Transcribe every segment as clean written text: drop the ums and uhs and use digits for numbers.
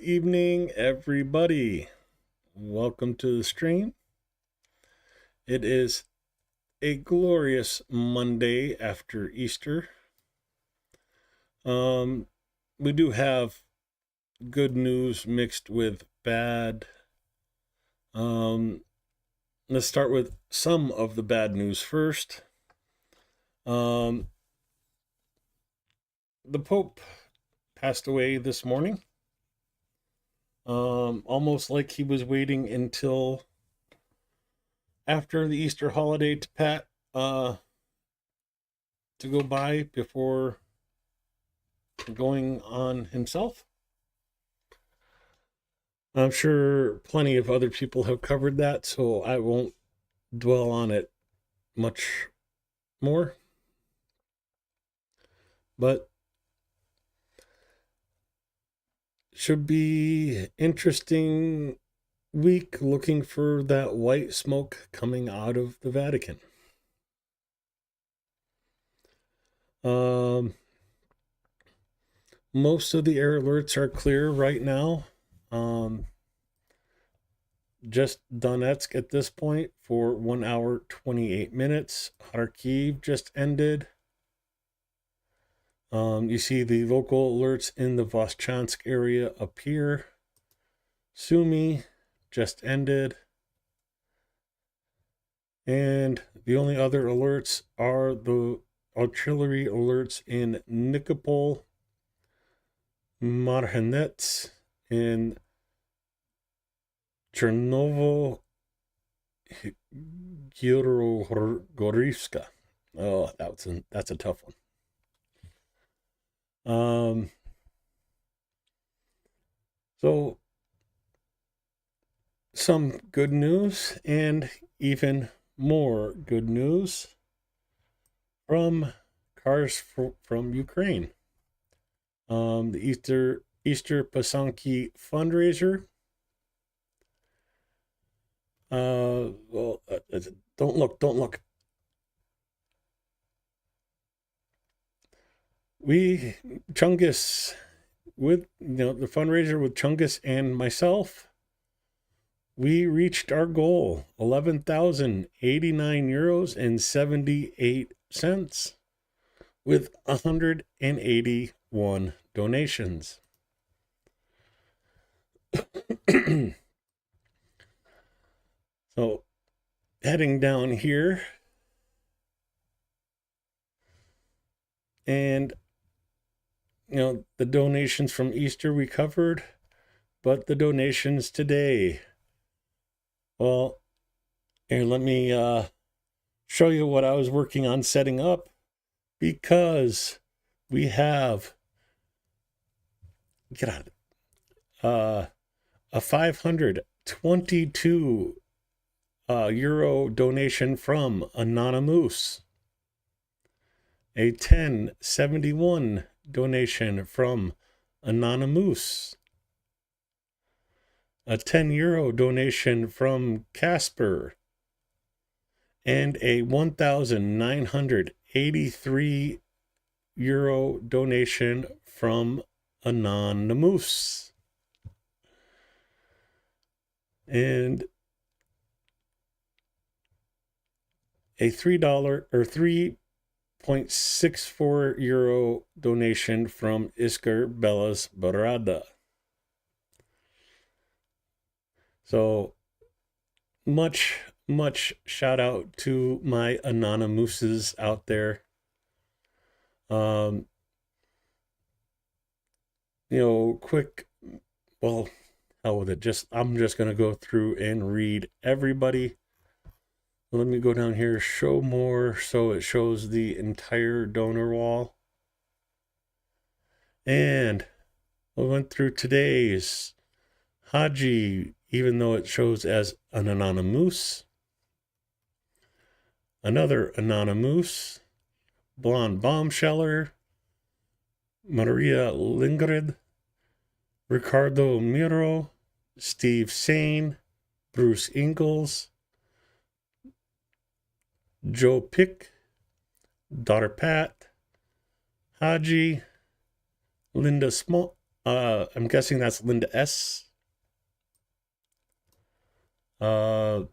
evening, everybody. Welcome to the stream. It is a glorious Monday after Easter. We do have good news mixed with bad. Let's start with some of the bad news first. The Pope passed away this morning. Almost like he was waiting until after the Easter holiday to go by before going on himself. I'm sure plenty of other people have covered that, so I won't dwell on it much more. But should be interesting week looking for that white smoke coming out of the Vatican. Most of the air alerts are clear right now. Just Donetsk at this point for 1 hour 28 minutes. Kharkiv just ended. You see the local alerts in the Voschansk area appear. Sumy just ended. And the only other alerts are the artillery alerts in Nikopol, Marhanets, and Chernovo Gorivska. Oh, that's a tough one. So some good news and even more good news from cars from Ukraine. The Easter Pasanki fundraiser. Don't look. Chungus, with the fundraiser with Chungus and myself, we reached our goal, 11,089 euros and 78 cents, with 181 donations. So, heading down here, and the donations from Easter we covered, but the donations today. Well, here, let me show you what I was working on setting up, because we have a 522 euro donation from Anonymous, a 1071 donation from Anonymous, a 10 euro donation from Casper, and a 1,983 euro donation from Anonymous. And a $3 or 3.64 euro donation from Isker Bellas Barada. So much shout out to my Anonymouses out there. Quick, well, hell with it. I'm just going to go through and read everybody. Let me go down here, show more, so it shows the entire donor wall. And we went through today's Haji, even though it shows as an Anonymous. Another Anonymous, Blonde Bombsheller, Maria Lingrid, Ricardo Miro, Steve Sane, Bruce Ingalls, Joe Pick, Daughter Pat, Haji, Linda I'm guessing that's Linda S. I'm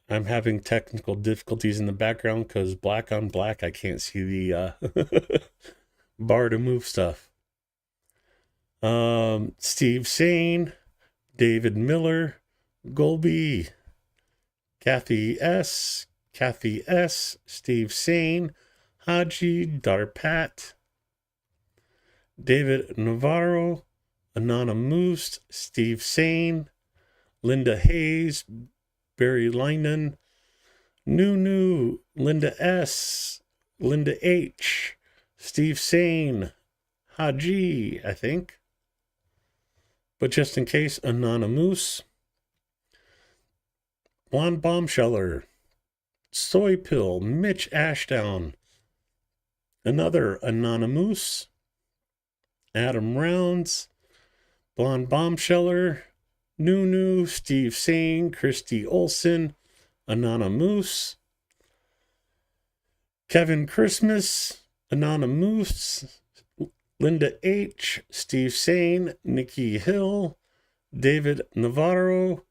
having technical difficulties in the background because black on black, I can't see the bar to move stuff. Steve Sane, David Miller, Golby, Kathy S., Steve Sane, Haji Darpat, David Navarro, Anana Moose, Steve Sane, Linda Hayes, Barry Lyndon, Nunu, Linda S., Linda H., Steve Sane, Haji, I think. But just in case, Anonymous, Blonde Bombsheller, Soy Pill, Mitch Ashdown, another Anonymous, Adam Rounds, Blonde Bombsheller, Nunu, Steve Sane, Christy Olson, Anonymous, Kevin Christmas, Anonymous, Linda H., Steve Sane, Nikki Hill, David Navarro,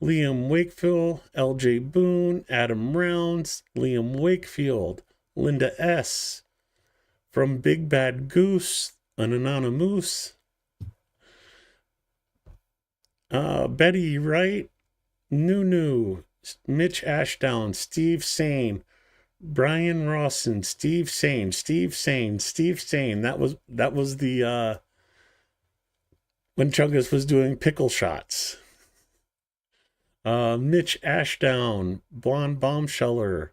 Liam Wakefield, LJ Boone, Adam Rounds, Liam Wakefield, Linda S. From Big Bad Goose, an Anonymous, Betty Wright, Nunu, Mitch Ashdown, Steve Sane, Brian Rawson, Steve Sane. That was the when Chungus was doing pickle shots. Mitch Ashdown, Blonde Bombsheller,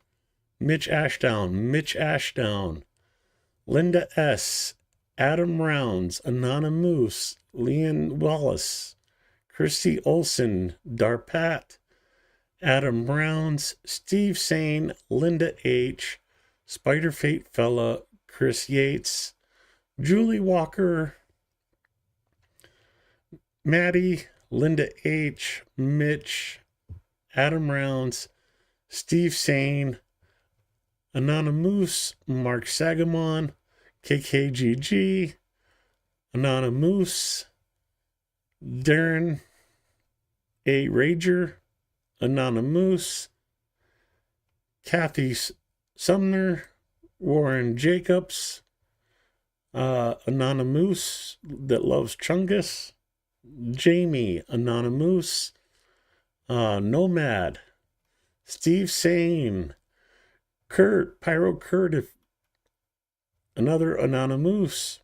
Mitch Ashdown, Linda S., Adam Rounds, Anonymous, Leon Wallace, Christy Olson, Darpat, Adam Rounds, Steve Sane, Linda H., Spider Fate Fella, Chris Yates, Julie Walker, Maddie, Linda H., Mitch, Adam Rounds, Steve Sane, Anonymous, Mark Sagamon, KKGG, Anonymous, Darren A. Rager, Anonymous, Kathy Sumner, Warren Jacobs, Anonymous that loves Chungus, Jamie, Anonymous, Nomad, Steve Sane, Kurt, Pyro Kurt, another Anonymous,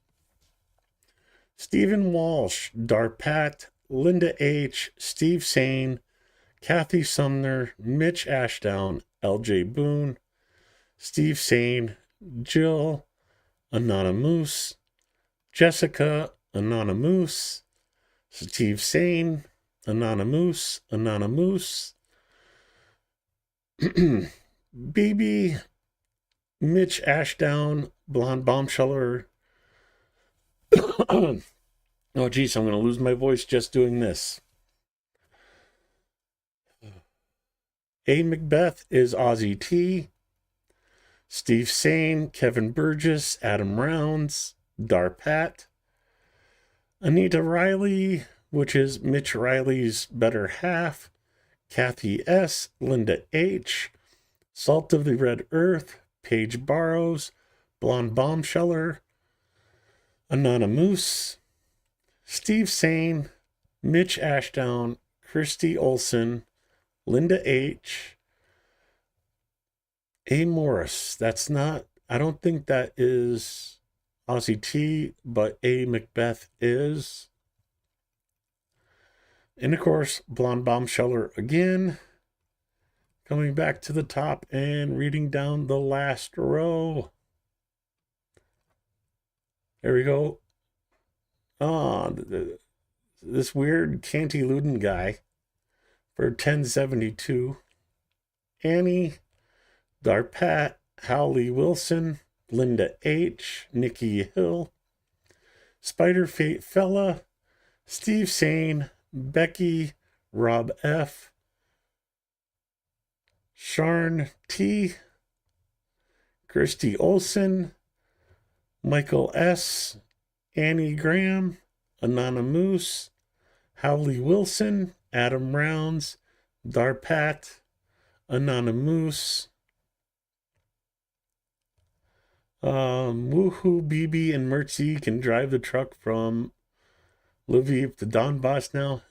Stephen Walsh, Darpat, Linda H., Steve Sane, Kathy Sumner, Mitch Ashdown, LJ Boone, Steve Sane, Jill, Anonymous, Jessica, Anonymous, Steve Sane, Anonymous, BB, Mitch Ashdown, Blonde Bombsheller. Oh, geez, I'm going to lose my voice just doing this. A. Macbeth is Ozzy T. Steve Sane, Kevin Burgess, Adam Rounds, Darpat. Anita Riley, which is Mitch Riley's better half. Kathy S., Linda H., Salt of the Red Earth, Paige Barrows, Blonde Bombsheller, Anonymous, Steve Sane, Mitch Ashdown, Christy Olson, Linda H., A. Morris. That's not, I don't think that is Ozzy T, but A. Macbeth is. And of course, Blonde Bombsheller again. Coming back to the top and reading down the last row. There we go. This weird Canty Luden guy for 1072. Annie, Darpat, Howley Wilson, Linda H., Nikki Hill, Spider Fate Fella, Steve Sane, Becky, Rob F., Sharn T., Christy Olson, Michael S., Annie Graham, Anonymous, Howley Wilson, Adam Rounds, Darpat, Anonymous, Woohoo, BB, and Mertzi can drive the truck from Lviv to Donbass now.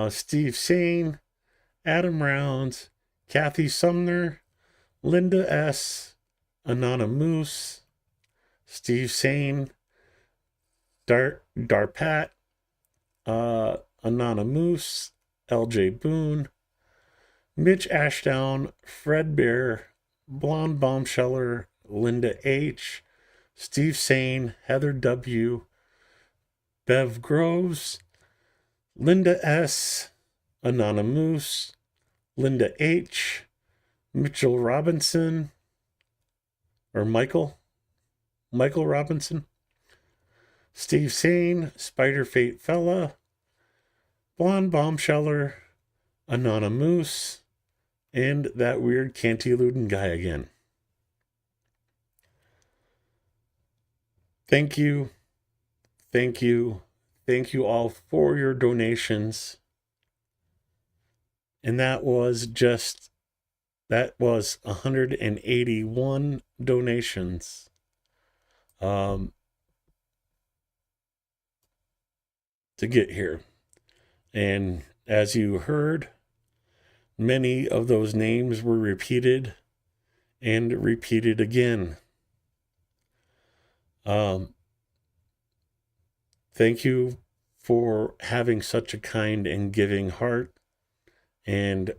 Steve Sane, Adam Rounds, Kathy Sumner, Linda S., Anonymous, Steve Sane, Darpat, Anonymous, LJ Boone, Mitch Ashdown, Fred Bear, Blonde Bombsheller, Linda H., Steve Sane, Heather W., Bev Groves, Linda S., Anonymous, Linda H., Mitchell Robinson, or Michael Robinson, Steve Sane, Spider Fate Fella, Blonde Bombsheller, Anonymous, and that weird Cantyluden guy again. Thank you all for your donations. And that was 181 donations. To get here. And as you heard, many of those names were repeated and repeated again. Thank you for having such a kind and giving heart. And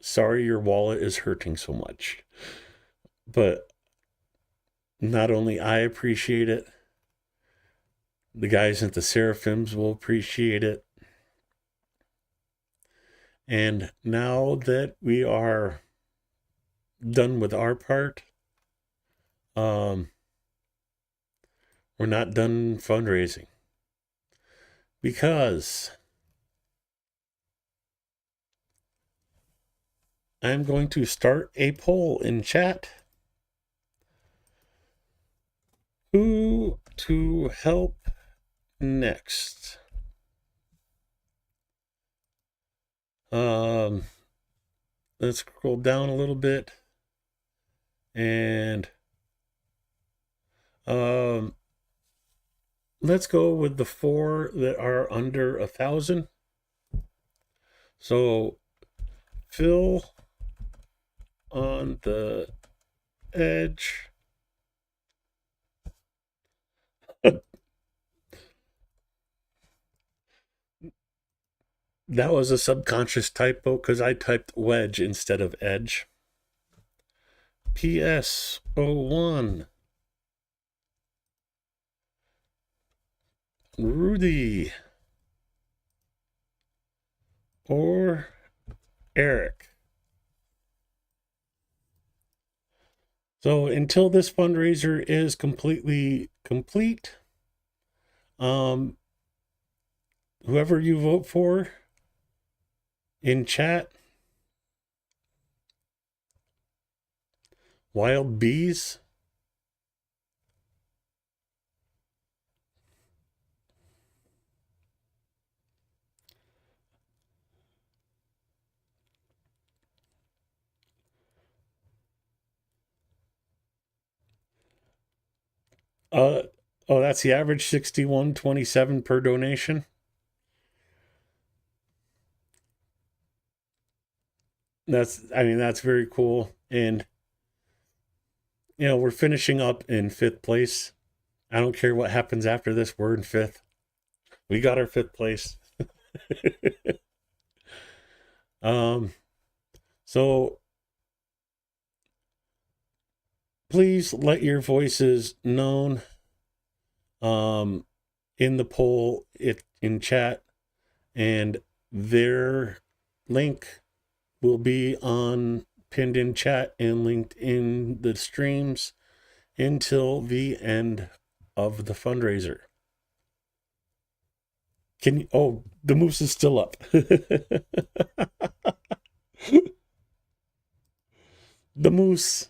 sorry your wallet is hurting so much. But not only I appreciate it, the guys at the Seraphims will appreciate it. And now that we are done with our part, we're not done fundraising. Because I'm going to start a poll in chat. Who to help next? Let's scroll down a little bit. And let's go with the 4 that are under 1,000. So Phil on the edge. That was a subconscious typo because I typed wedge instead of edge. PS01. Rudy. Or Eric. So until this fundraiser is completely complete, whoever you vote for in chat, Wild Bees, that's the average, 61.27 per donation. That's very cool. And we're finishing up in 5th place. I don't care what happens after this, we're in 5th. We got our 5th place. So please let your voices known in the poll, in chat, and their link will be pinned in chat and linked in the streams until the end of the fundraiser. The moose is still up. The moose.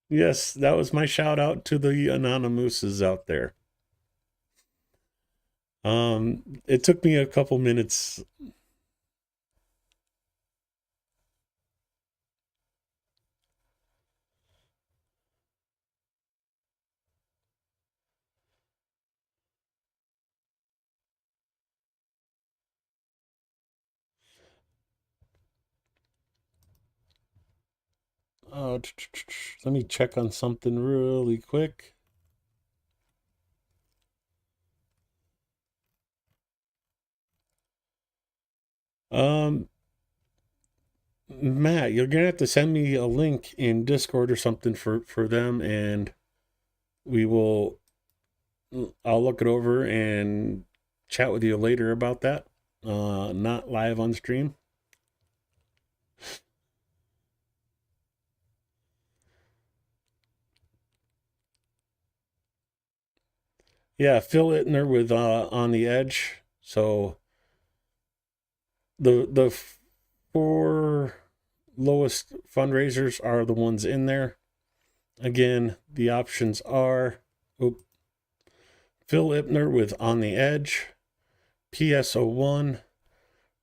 Yes, that was my shout out to the anonymouses out there. It took me a couple minutes. Uh, Let me check on something really quick. Um, Matt, you're gonna have to send me a link in Discord or something for them, and we will. I'll look it over and chat with you later about that. Not live on stream. Yeah, Phil Ittner with On the Edge. So the four lowest fundraisers are the ones in there. Again, the options are Phil Ipner with On the Edge, PSO1,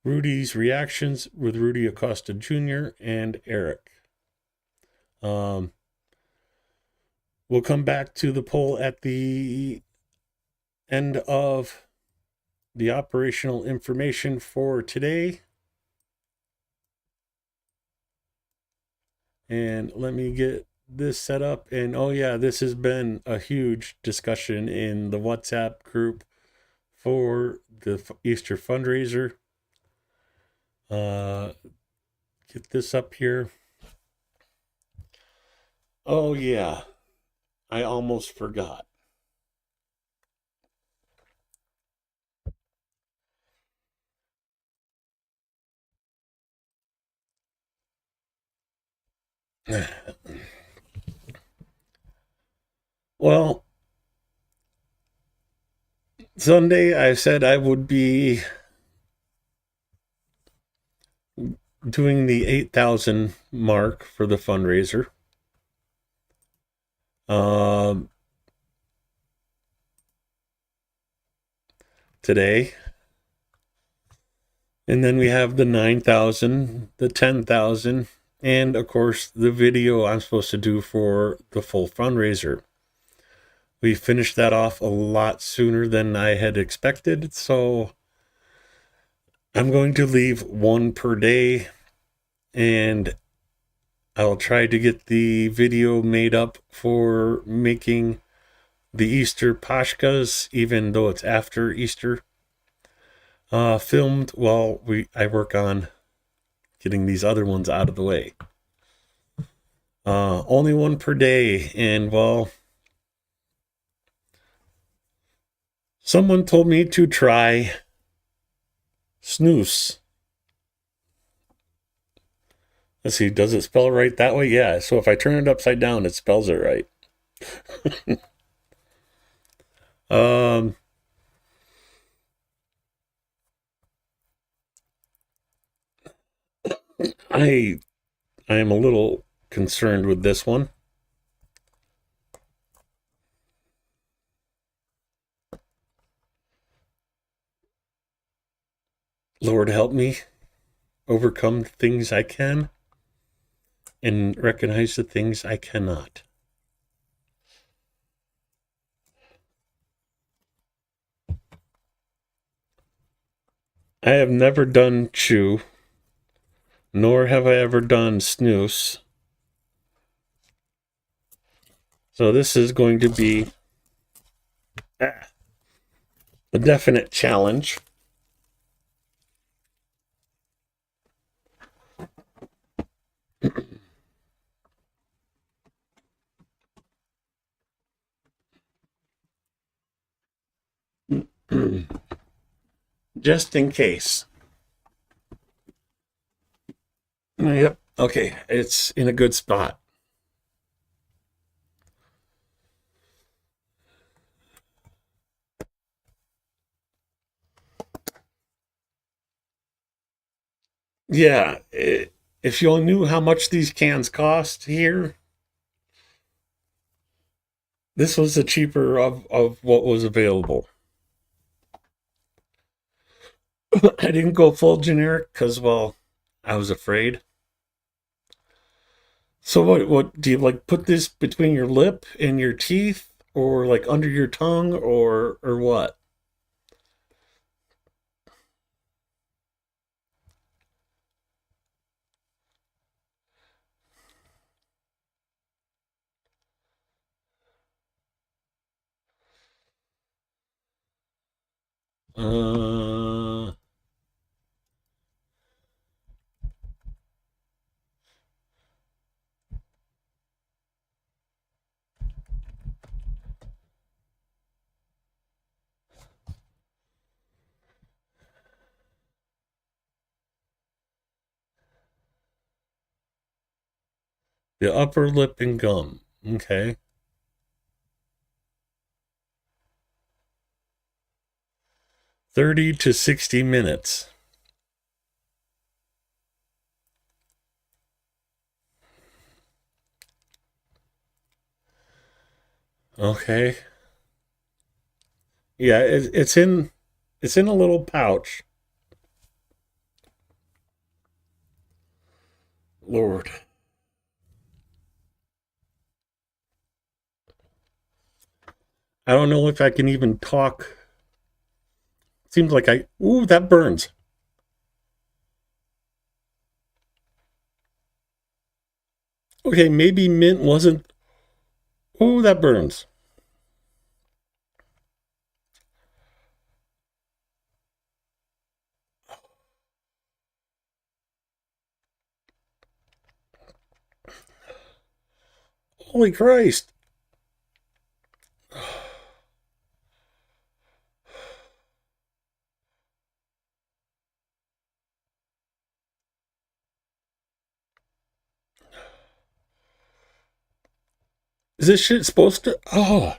Rudy's Reactions with Rudy Acosta Jr., and Eric. We'll come back to the poll at the end of the operational information for today. And let me get this set up. And oh, yeah, this has been a huge discussion in the WhatsApp group for the Easter fundraiser. Get this up here. Oh, yeah, I almost forgot. Well, Sunday I said I would be doing the 8,000 mark for the fundraiser. Today. And then we have the 9,000, the 10,000, and of course the video I'm supposed to do for the full fundraiser. We finished that off a lot sooner than I had expected, so I'm going to leave one per day, and I'll try to get the video made up for making the Easter pashkas, even though it's after Easter. Filmed while I work on getting these other ones out of the way. Only one per day, and well, someone told me to try snooze. Let's see, does it spell right that way? Yeah, so if I turn it upside down, it spells it right. um, I am a little concerned with this one. Lord help me overcome the things I can and recognize the things I cannot. I have never done chew, nor have I ever done snooze. So this is going to be a definite challenge. Just in case. Yep. Okay. It's in a good spot. Yeah. If you all knew how much these cans cost here, This was the cheaper of what was available. I didn't go full generic because, well, I was afraid. So what do you like put this between your lip and your teeth or like under your tongue or what? Uh the upper lip and gum. Okay. 30 to 60 minutes. Okay. Yeah, it's in a little pouch. Lord. I don't know if I can even talk. Seems like ooh, that burns. Okay, maybe mint wasn't. Ooh, that burns. Holy Christ. Is this shit supposed to? Oh,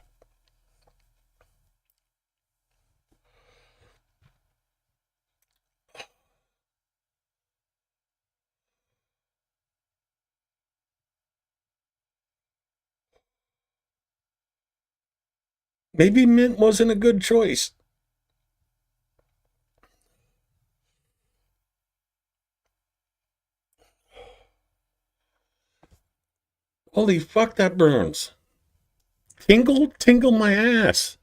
maybe mint wasn't a good choice. Holy fuck, that burns. Tingle, tingle my ass.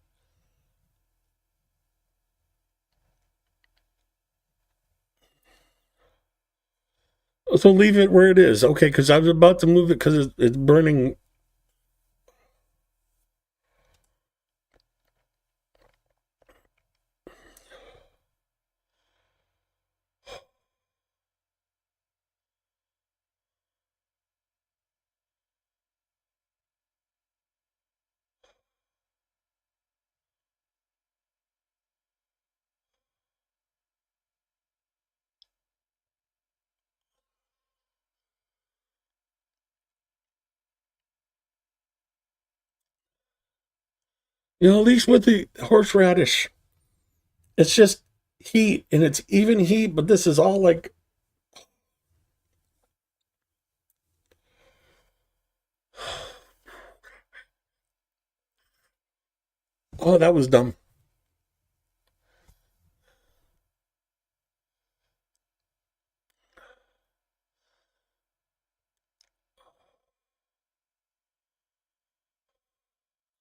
So leave it where it is. Okay, because I was about to move it because it's burning. At least with the horseradish, it's just heat and it's even heat, but this is all like, oh, that was dumb.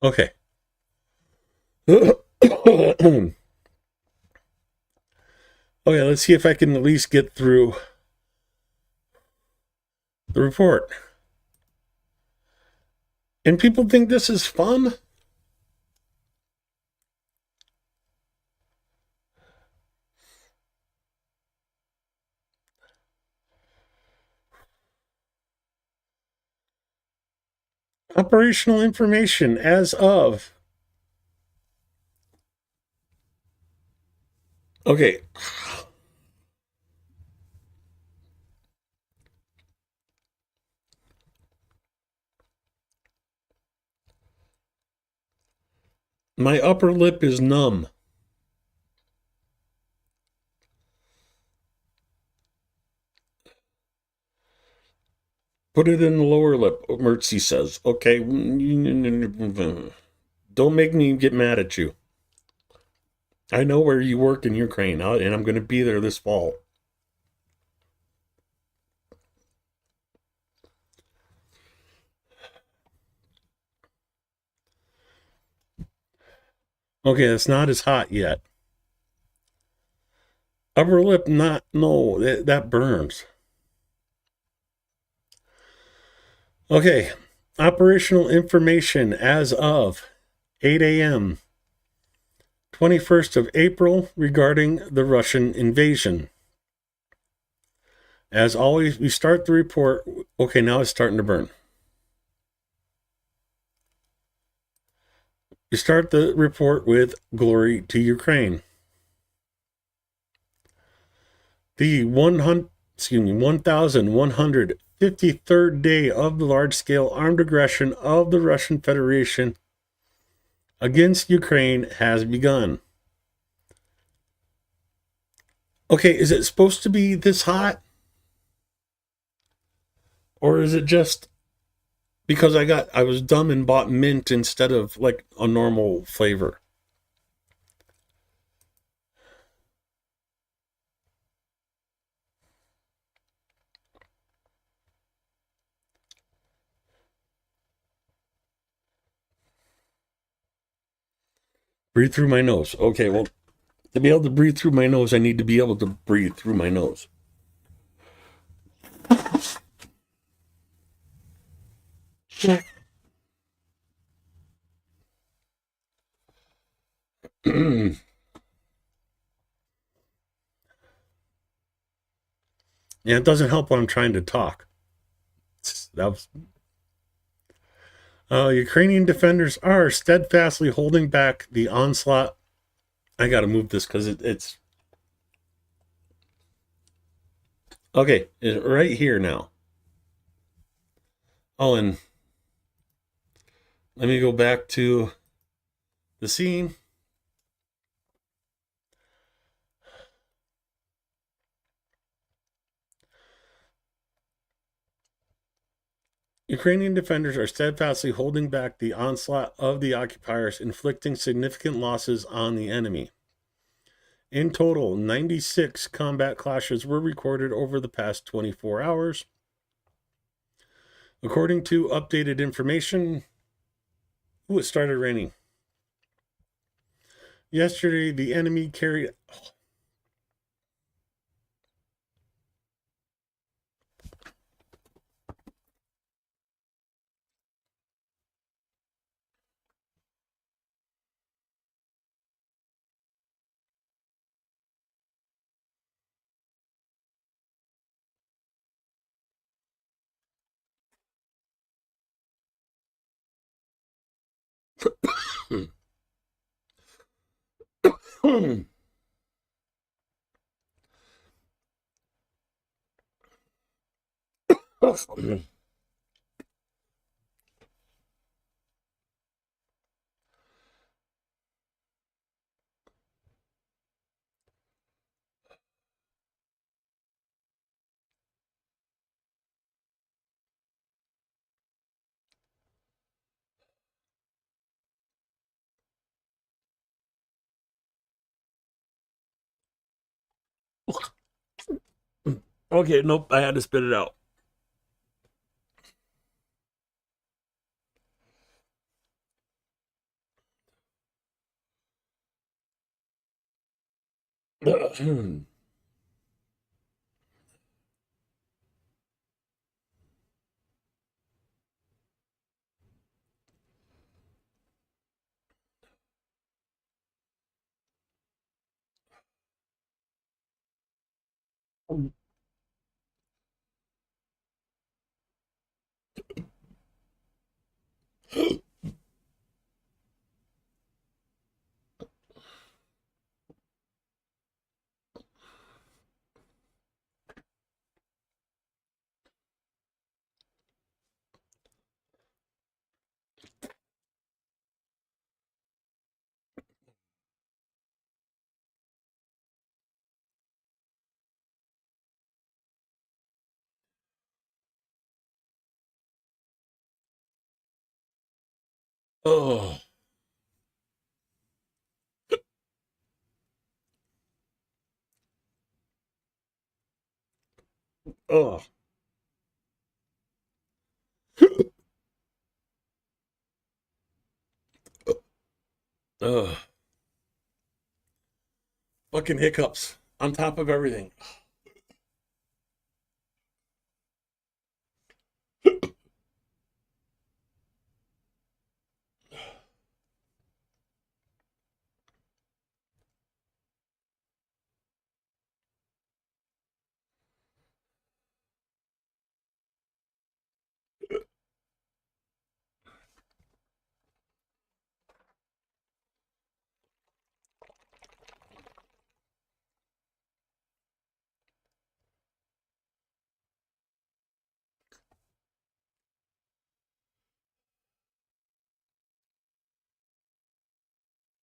Okay. Okay, let's see if I can at least get through the report. And people think this is fun? Operational information as of. Okay. My upper lip is numb. Put it in the lower lip, Mertzi says. Okay. Don't make me get mad at you. I know where you work in Ukraine, and I'm going to be there this fall. Okay, it's not as hot yet. Upper lip, not, no, that burns. Okay, operational information as of 8 a.m., 21st of April, regarding the Russian invasion. As always, we start the report. Okay, now it's starting to burn. We start the report with glory to Ukraine. The 1,153rd day of the large-scale armed aggression of the Russian Federation against Ukraine has begun. Okay, is it supposed to be this hot? Or is it just because I was dumb and bought mint instead of like a normal flavor? Breathe through my nose. Okay, well, to be able to breathe through my nose, I need to be able to breathe through my nose. Yeah, it doesn't help when I'm trying to talk. That was Ukrainian defenders are steadfastly holding back the onslaught. I got to move this because it's okay. It's right here now. Oh, and let me go back to the scene. Ukrainian defenders are steadfastly holding back the onslaught of the occupiers, inflicting significant losses on the enemy. In total, 96 combat clashes were recorded over the past 24 hours. According to updated information, it started raining. Yesterday, the enemy carried. Okay, nope, I had to spit it out. Oh. Oh. Ugh. Fucking hiccups on top of everything.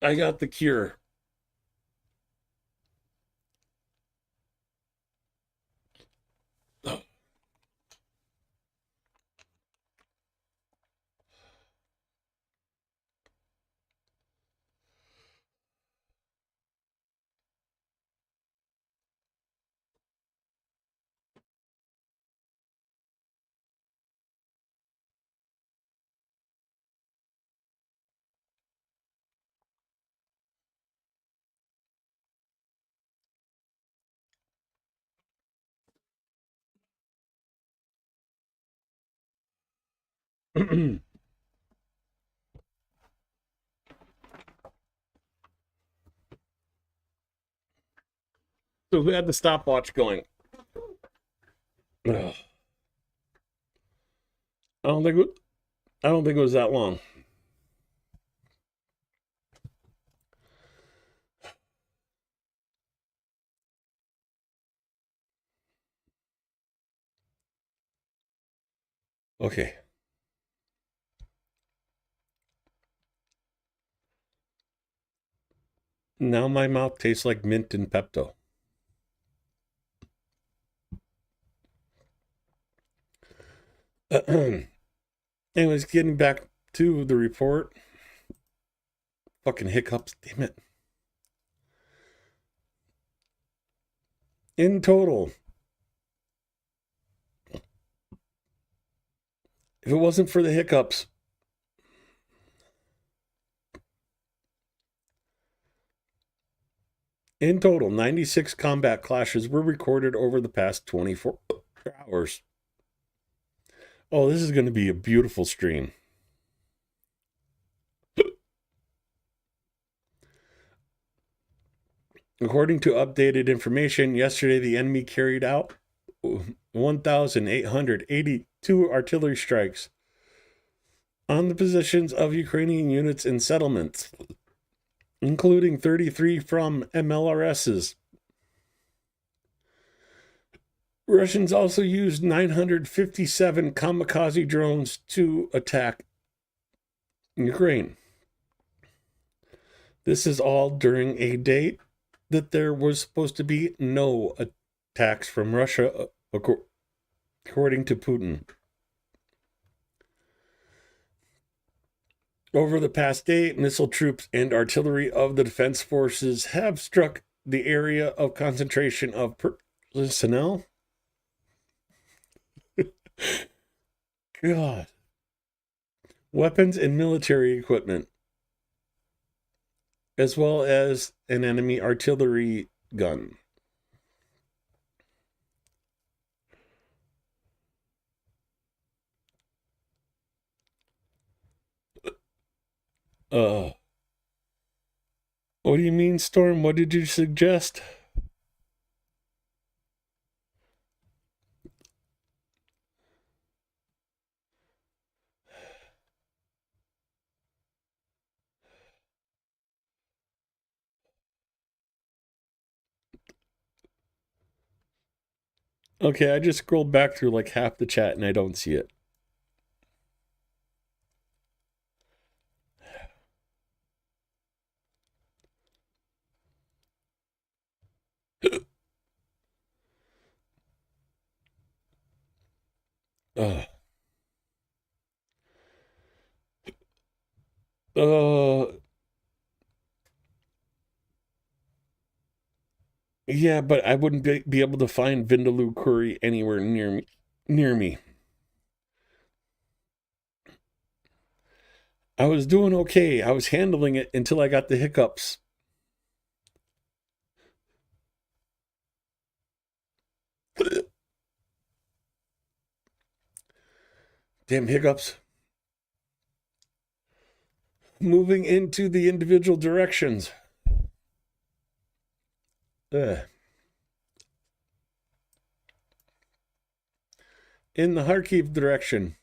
I got the cure. So who had the stopwatch going? Ugh. I don't think I don't think it was that long. Okay. Now my mouth tastes like mint and Pepto. Anyways, getting back to the report. Fucking hiccups, damn it. In total, if it wasn't for the hiccups, in total, 96 combat clashes were recorded over the past 24 hours. Oh, this is going to be a beautiful stream. According to updated information, yesterday the enemy carried out 1,882 artillery strikes on the positions of Ukrainian units and settlements, including 33 from MLRSs. Russians also used 957 kamikaze drones to attack Ukraine. This is all during a date that there was supposed to be no attacks from Russia, according to Putin. Over the past day, missile troops and artillery of the defense forces have struck the area of concentration of personnel. God. Weapons and military equipment, as well as an enemy artillery gun. What do you mean, Storm? What did you suggest? Okay, I just scrolled back through like half the chat and I don't see it. Uh, uh, Yeah, but I wouldn't be able to find Vindaloo curry anywhere near me. I was doing okay. I was handling it until I got the hiccups. Damn hiccups. Moving into the individual directions. Ugh. In the Kharkiv direction,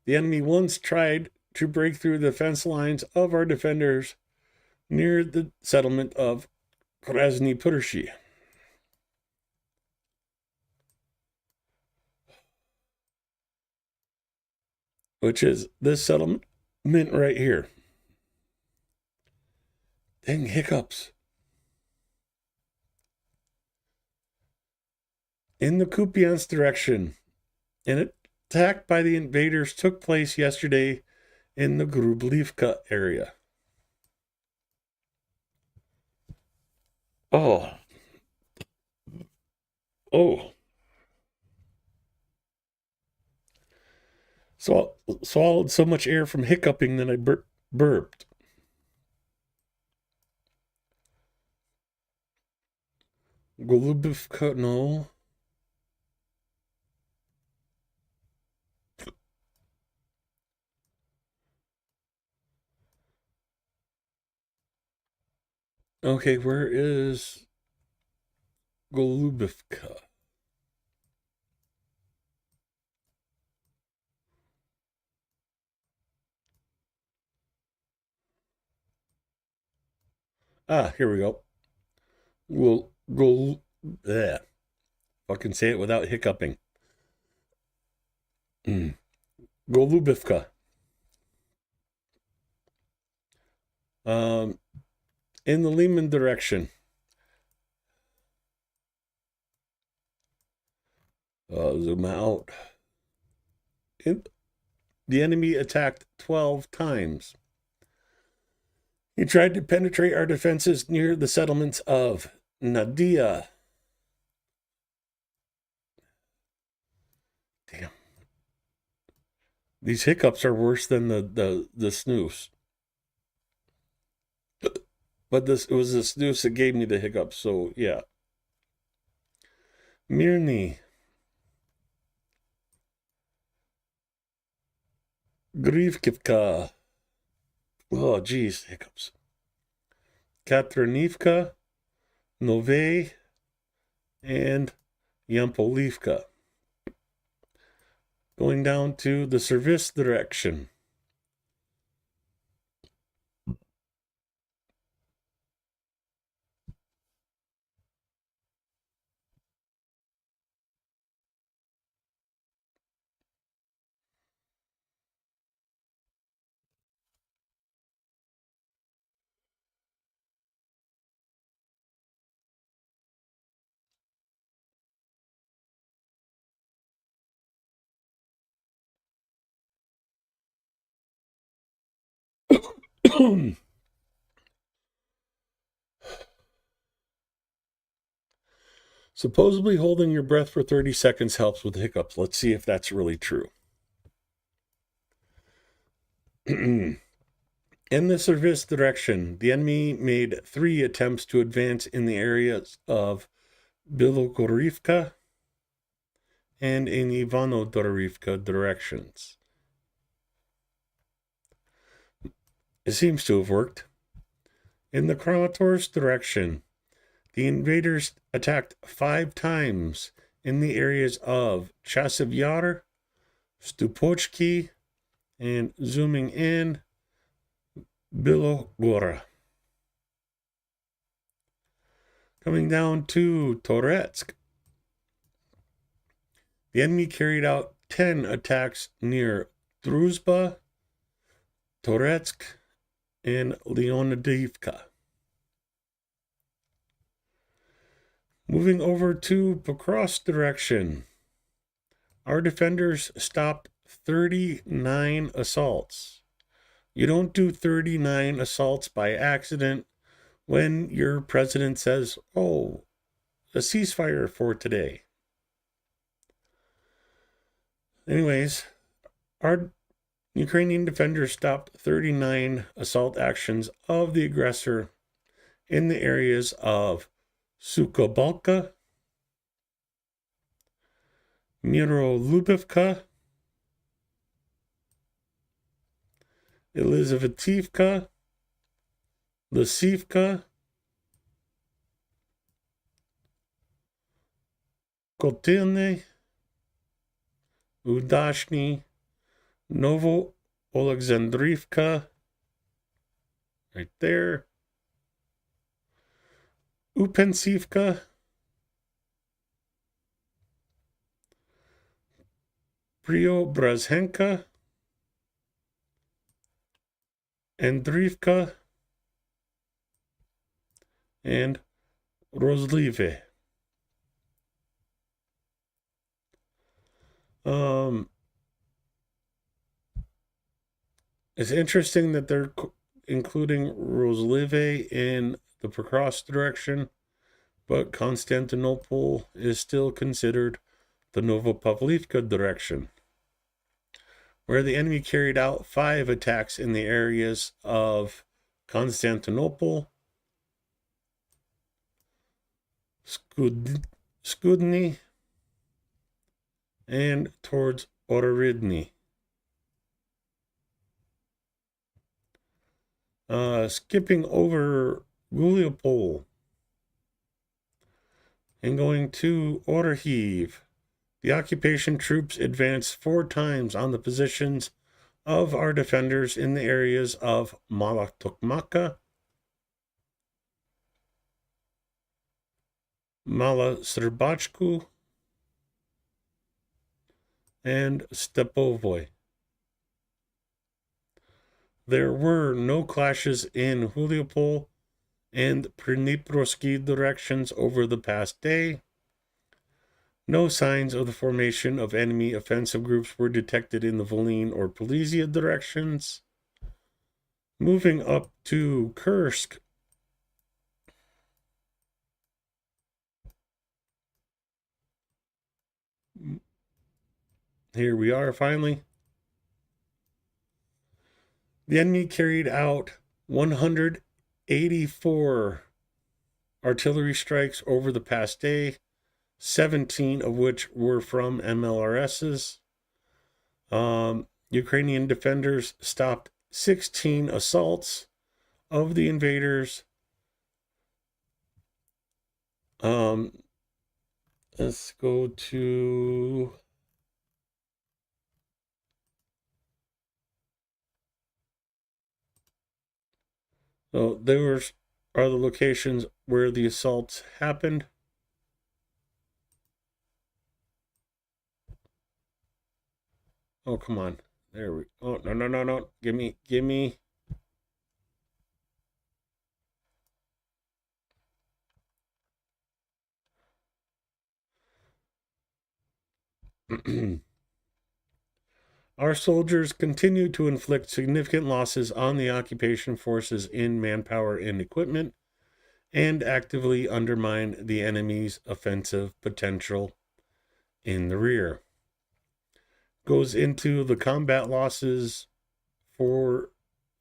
the enemy once tried to break through the fence lines of our defenders near the settlement of Krasny Purshi, which is this settlement right here. Dang hiccups. In the Kupiansk direction, an attack by the invaders took place yesterday in the Grublivka area. Oh. Oh. So swallowed so much air from hiccuping that I burped. Golubivka, no. Okay, where is Golubivka? Ah, here we go. We'll go. Yeah. Fucking say it without hiccuping. Golubivka. In the Lehman direction. Zoom out. The enemy attacked 12 times. He tried to penetrate our defenses near the settlements of Nadia. Damn. These hiccups are worse than the snooze. But it was the snooze that gave me the hiccups, so yeah. Mirny. Grivkivka. Oh, geez, hiccups. Katranivka, Nove, and Yampolivka. Going down to the service direction. Supposedly holding your breath for 30 seconds helps with hiccups. Let's see if that's really true. In the service direction, the enemy made 3 attempts to advance in the areas of Bilogorivka and in Ivanodorivka directions. It seems to have worked. In the Kramatorsk direction, the invaders attacked 5 times in the areas of Chasiv Yar, Stupochki, and zooming in, Bilogora. Coming down to Toretsk, the enemy carried out 10 attacks near Druzhba, Toretsk, and Leonidivka. Moving over to Pokrovsk direction, our defenders stopped 39 assaults. You don't do 39 assaults by accident when your president says, oh, a ceasefire for today. Anyways, our Ukrainian defenders stopped 39 assault actions of the aggressor in the areas of Sukobalka, Mirolubivka, Elizavetivka, Lysivka, Kotilny, Udashny, Novo Alexandrivka, right there, Upensivka, Preobrazhenka, Andrivka, and Rozlive. It's interesting that they're including Rozlive in the Pokrovsk direction, but Constantinople is still considered the Novopavlivka direction, where the enemy carried out 5 attacks in the areas of Constantinople, Skudny, and towards Orodny. Skipping over Guliopol and going to Orhiv, the occupation troops advanced 4 times on the positions of our defenders in the areas of Malotokmaka, Malosrbachku, and Stepovoy. There were no clashes in Huliopol and Priniproski directions over the past day. No signs of the formation of enemy offensive groups were detected in the Volyn or Polizia directions. Moving up to Kursk, here we are finally. The enemy carried out 184 artillery strikes over the past day, 17 of which were from MLRSs. Ukrainian defenders stopped 16 assaults of the invaders. Let's go to... So there are the locations where the assaults happened. Oh, come on. There we... Oh, no. Give me. Our soldiers continue to inflict significant losses on the occupation forces in manpower and equipment, and actively undermine the enemy's offensive potential in the rear. Goes into the combat losses for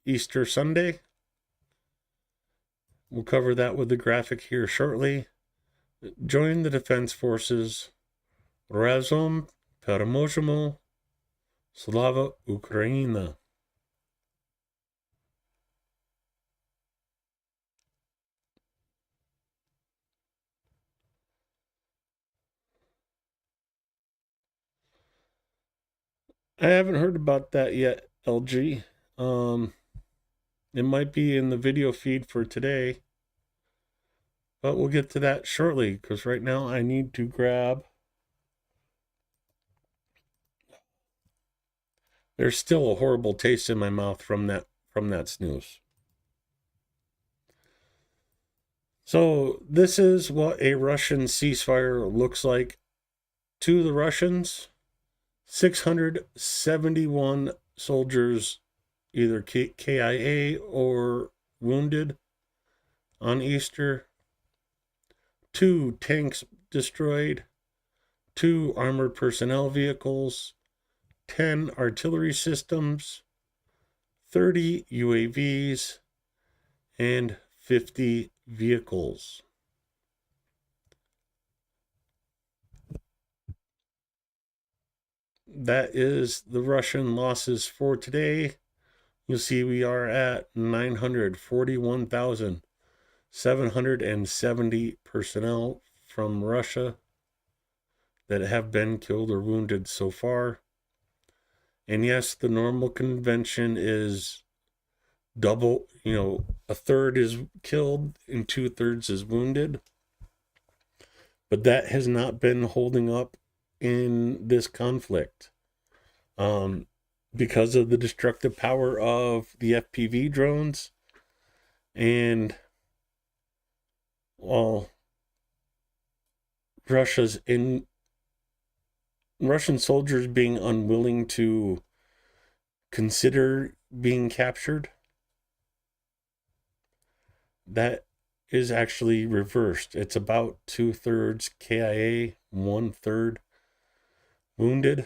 Easter Sunday. We'll cover that with the graphic here shortly. Join the defense forces. Razom Peremojemo. Slava Ukraina. I haven't heard about that yet, LG. It might be in the video feed for today, but we'll get to that shortly, because right now I need to grab... There's still a horrible taste in my mouth from that snooze. So this is what a Russian ceasefire looks like to the Russians. 671 soldiers either KIA or wounded on Easter. 2 tanks destroyed, 2 armored personnel vehicles, 10 artillery systems, 30 UAVs, and 50 vehicles. That is the Russian losses for today. You'll see we are at 941,770 personnel from Russia that have been killed or wounded so far. And yes, the normal convention is double, a third is killed and 2/3 is wounded. But that has not been holding up in this conflict. Because of the destructive power of the FPV drones and Russian soldiers being unwilling to consider being captured, that is actually reversed. It's about 2/3 KIA, 1/3 wounded,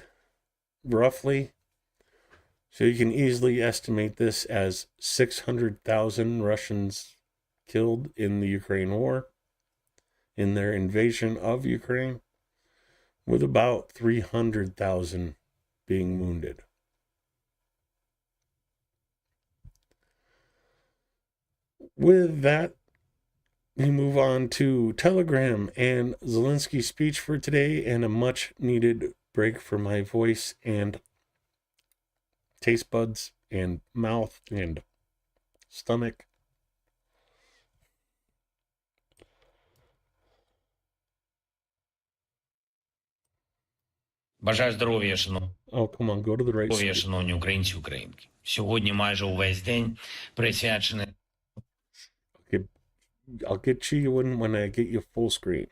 roughly. So you can easily estimate this as 600,000 Russians killed in the Ukraine war, in their invasion of Ukraine, with about 300,000 being wounded. With that, we move on to Telegram and Zelensky's speech for today, and a much needed break for my voice and taste buds and mouth and stomach. Бажаю здоров'я, шановні. Oh, come on, go to the right Здоров'я, speech. шановні українці, українки. Сьогодні майже увесь день присвячений Okay, I'll get you when I get you full screen.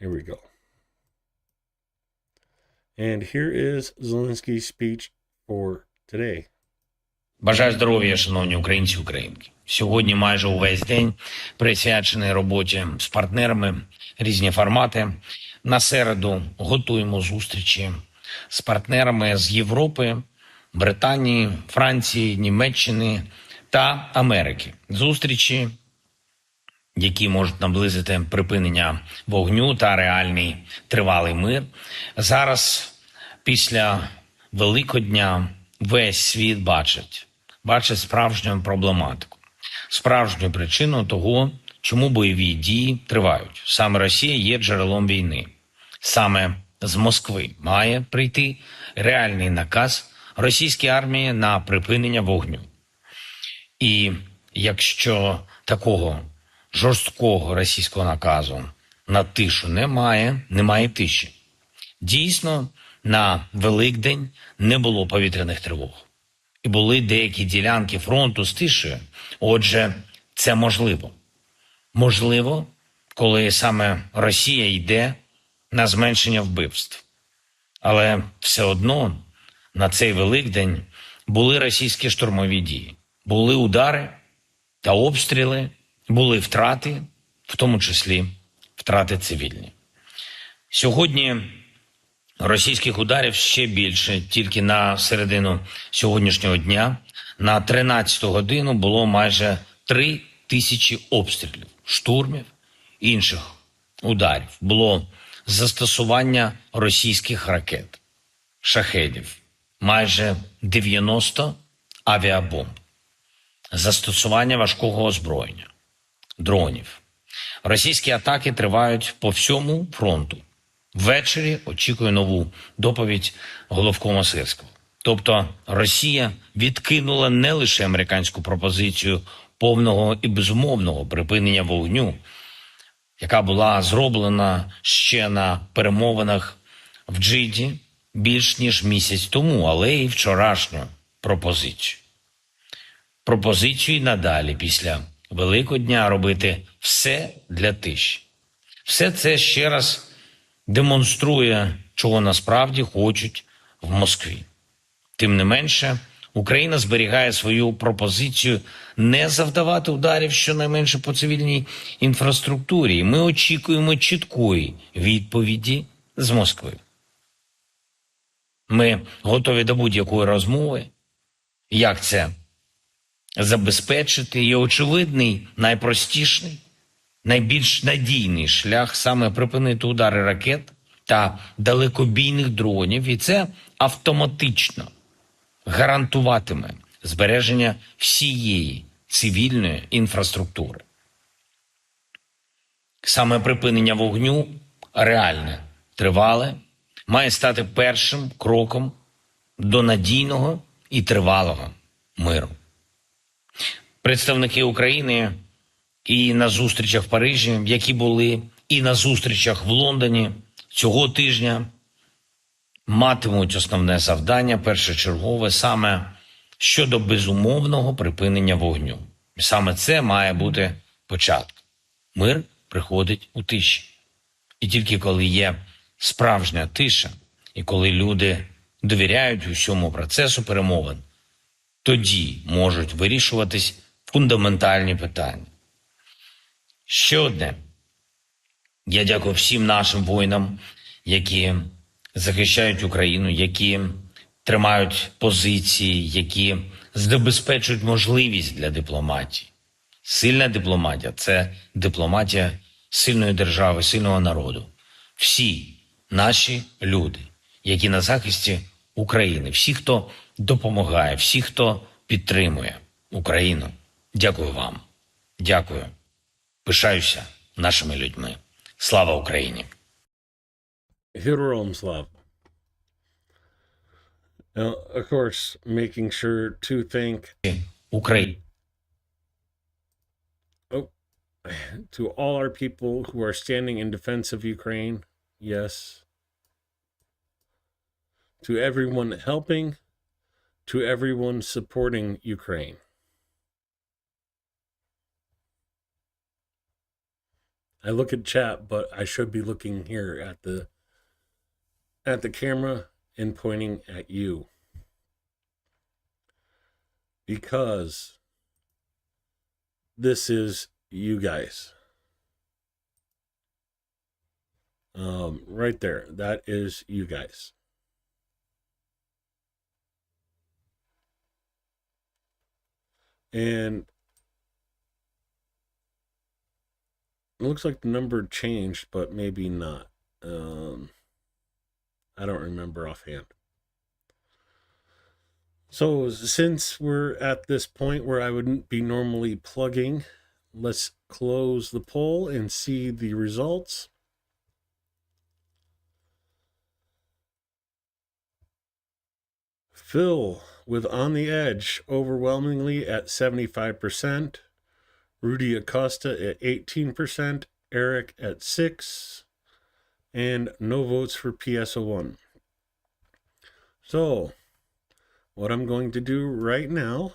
Here we go. And here is Zelensky's speech for today. Бажаю здоров'я, шановні українці, українки. Сьогодні майже увесь день присвячений роботі з партнерами, різні формати. На середу готуємо зустрічі з партнерами з Європи, Британії, Франції, Німеччини та Америки. Зустрічі, які можуть наблизити припинення вогню та реальний тривалий мир. Зараз, після Великодня, весь світ бачить справжню проблематику, справжню причину того, чому бойові дії тривають. Саме Росія є джерелом війни. Саме з Москви має прийти реальний наказ російській армії на припинення вогню. І якщо такого жорсткого російського наказу на тишу немає тиші. Дійсно, на Великдень не було повітряних тривог. І були деякі ділянки фронту з тишею. Отже, це можливо. Можливо, коли саме Росія йде на зменшення вбивств. Але все одно на цей Великдень були російські штурмові дії. Були удари та обстріли, були втрати, в тому числі втрати цивільні. Сьогодні російських ударів ще більше. Тільки на середину сьогоднішнього дня на 13-ту годину було майже 3000 обстрілів, штурмів, інших ударів. Було застосування російських ракет, шахедів, майже 90 авіабомб, застосування важкого озброєння, дронів. Російські атаки тривають по всьому фронту. Ввечері очікую нову доповідь головкома Сирського. Тобто Росія відкинула не лише американську пропозицію повного і безумовного припинення вогню, яка була зроблена ще на перемовинах в Джиді більш ніж місяць тому, але й вчорашню пропозицію. Пропозицію й надалі після Великодня робити все для тиші. Все це ще раз демонструє, чого насправді хочуть в Москві. Тим не менше, Україна зберігає свою пропозицію не завдавати ударів щонайменше по цивільній інфраструктурі. Ми очікуємо чіткої відповіді з Москви. Ми готові до будь-якої розмови. Як це забезпечити? І очевидний, найпростіший, найбільш надійний шлях саме припинити удари ракет та далекобійних дронів, і це автоматично гарантуватиме збереження всієї цивільної інфраструктури. Саме припинення вогню реальне, тривале, має стати першим кроком до надійного і тривалого миру. Представники України і на зустрічах в Парижі, які були, і на зустрічах в Лондоні цього тижня матимуть основне завдання першочергове саме щодо безумовного припинення вогню. Саме це має бути початком. Мир приходить у тиші. І тільки коли є справжня тиша, і коли люди довіряють усьому процесу перемовин, тоді можуть вирішуватись фундаментальні питання. Ще одне. Я дякую всім нашим воїнам, які захищають Україну, які тримають позиції, які забезпечують можливість для дипломатії. Сильна дипломатія – це дипломатія сильної держави, сильного народу. Всі наші люди, які на захисті України, всі, хто допомагає, всі, хто підтримує Україну, дякую вам. Дякую. Пишаюся нашими людьми. Слава Україні! Героям слава. Now, of course, making sure to thank Україна. to all our people who are standing in defense of Ukraine. Yes. To everyone helping, to everyone supporting Ukraine. I look at chat, but I should be looking here at the camera and pointing at you. Because this is you guys. Right there. That is you guys. And it looks like the number changed, but maybe not. I don't remember offhand. So since we're at this point where I wouldn't be normally plugging, let's close the poll and see the results. Phil with On the Edge overwhelmingly at 75%. Rudy Acosta at 18%, Eric at 6%, and no votes for PSO1. So, what I'm going to do right now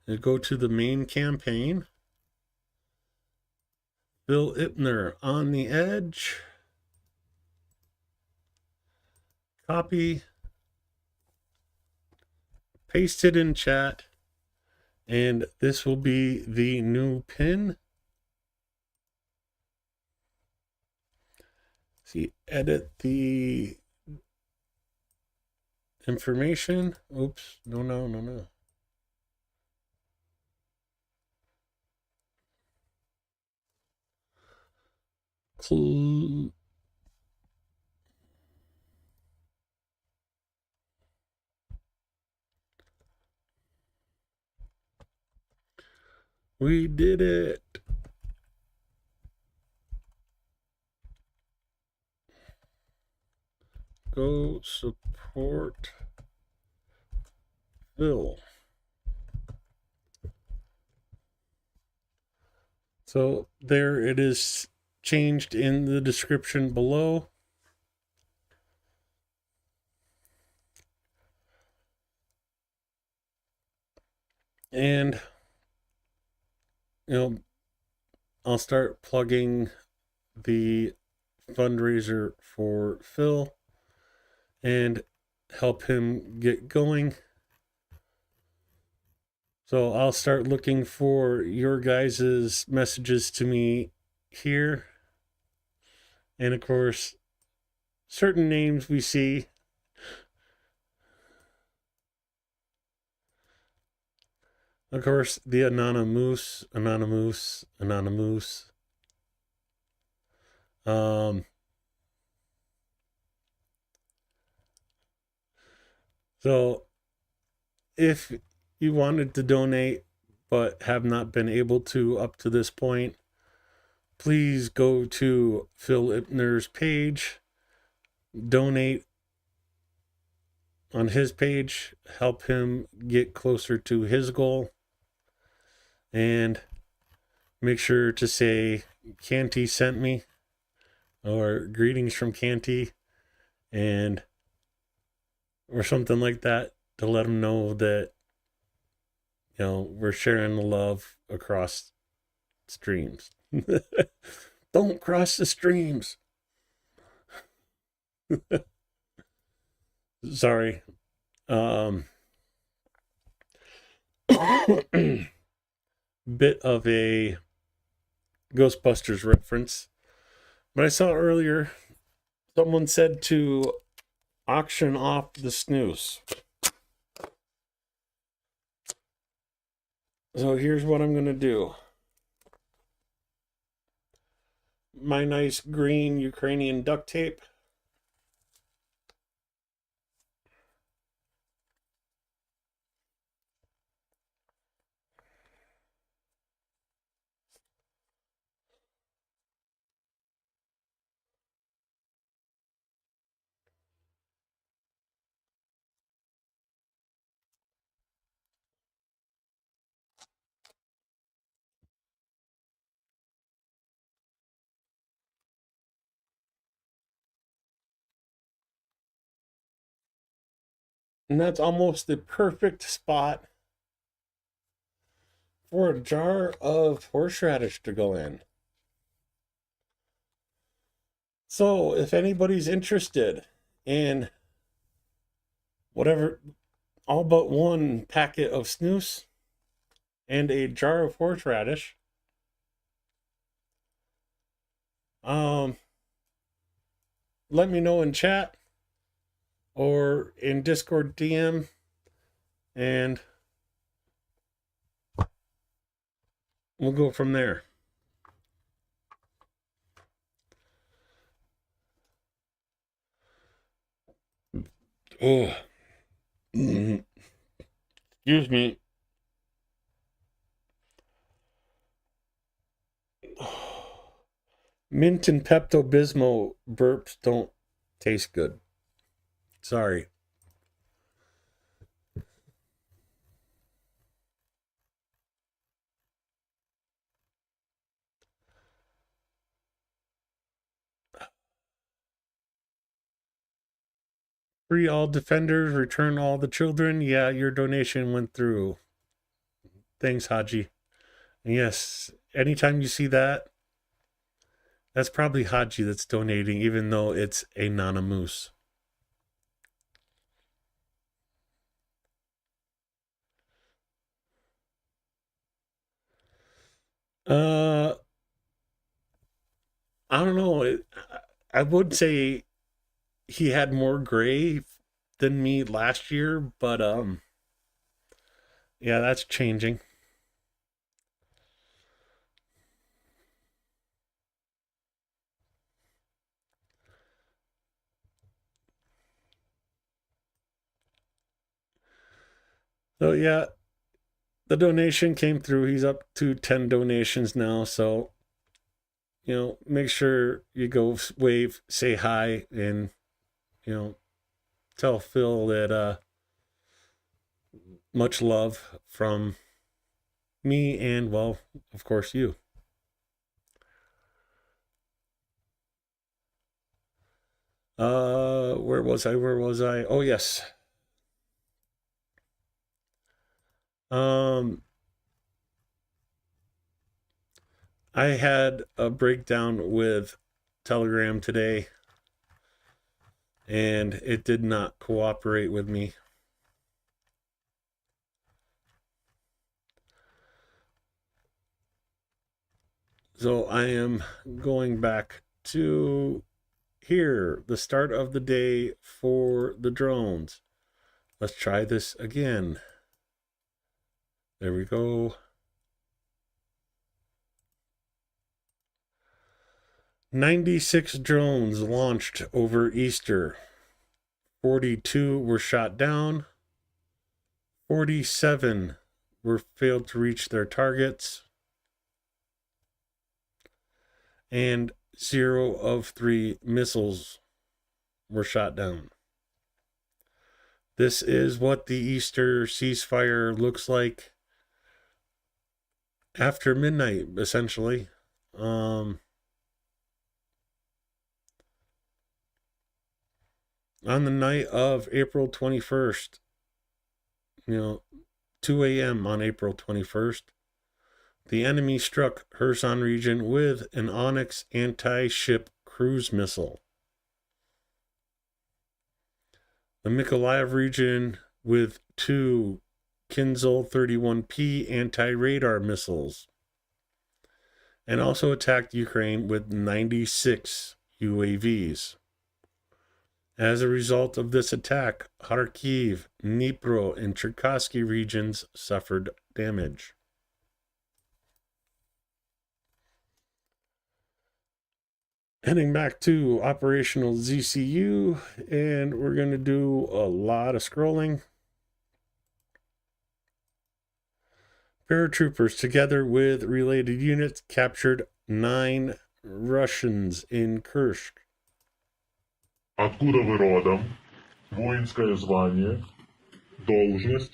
is go to the main campaign. Bill Ipner On the Edge. Copy. Paste it in chat. And this will be the new pin. See, edit the information. Oops, no. We did it. Go support Phil. So there it is, changed in the description below. And I'll start plugging the fundraiser for Phil and help him get going. So I'll start looking for your guys' messages to me here. And of course, certain names we see. Of course, the Anonymous. Um, so if you wanted to donate but have not been able to up to this point, please go to Phil Ipner's page, donate on his page, help him get closer to his goal, and make sure to say Canty sent me or greetings from Canty and or something like that to let him know that we're sharing the love across streams. Don't cross the streams. Sorry. Bit of a Ghostbusters reference. But I saw earlier someone said to auction off the snooze. So here's what I'm going to do. My nice green Ukrainian duct tape. And that's almost the perfect spot for a jar of horseradish to go in. So if anybody's interested in whatever, all but one packet of snooze and a jar of horseradish, let me know in chat or in Discord DM, and we'll go from there. Oh, excuse me. Mint and Pepto Bismol burps don't taste good. Sorry. Free all defenders, return all the children. Yeah, your donation went through. Thanks, Haji. And yes, anytime you see that, that's probably Haji that's donating, even though it's a Nana Moose. I don't know. I would say he had more gray than me last year, but yeah, that's changing. So yeah, the donation came through. He's up to 10 donations now, so make sure you go wave, say hi, and tell Phil that much love from me and, well, of course, you. Where was I? Oh, yes. I had a breakdown with Telegram today, and it did not cooperate with me. So I am going back to here, the start of the day for the drones. Let's try this again. There we go. 96 drones launched over Easter. 42 were shot down. 47 were failed to reach their targets. And 0 of 3 missiles were shot down. This is what the Easter ceasefire looks like after midnight, essentially. On the night of April 21st, 2 a.m. on April 21st, the enemy struck Kherson region with an Onyx anti-ship cruise missile. The Mykolaiv region with 2 Kinzhal 31P anti-radar missiles, and also attacked Ukraine with 96 UAVs. As a result of this attack, Kharkiv, Dnipro, and Cherkasy regions suffered damage. Heading back to operational ZCU, and we're going to do a lot of scrolling. Paratroopers, together with related units, captured 9 Russians in Kursk. Откуда вы родом? Воинское звание, должность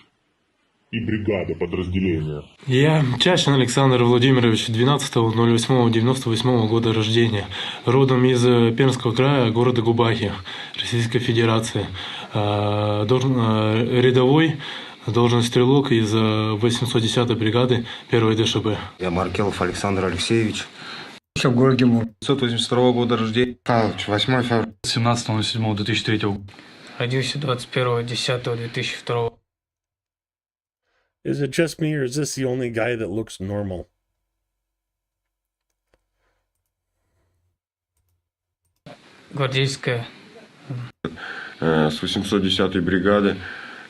и бригада подразделения. Я Чащин Александр Владимирович, 12.08.98 года рождения. Родом из Пермского края, города Губахи, Российской Федерации. Рядовой, должность стрелок из 810-й бригады 1-й ДШБ. Я Маркелов Александр Алексеевич. В городе 1982 года рождения. 8 февраля. 17.07.2003. Родился 21.10.2002. Is it just me, or is this the only guy that looks normal? Гвардейская. С 810-й бригады.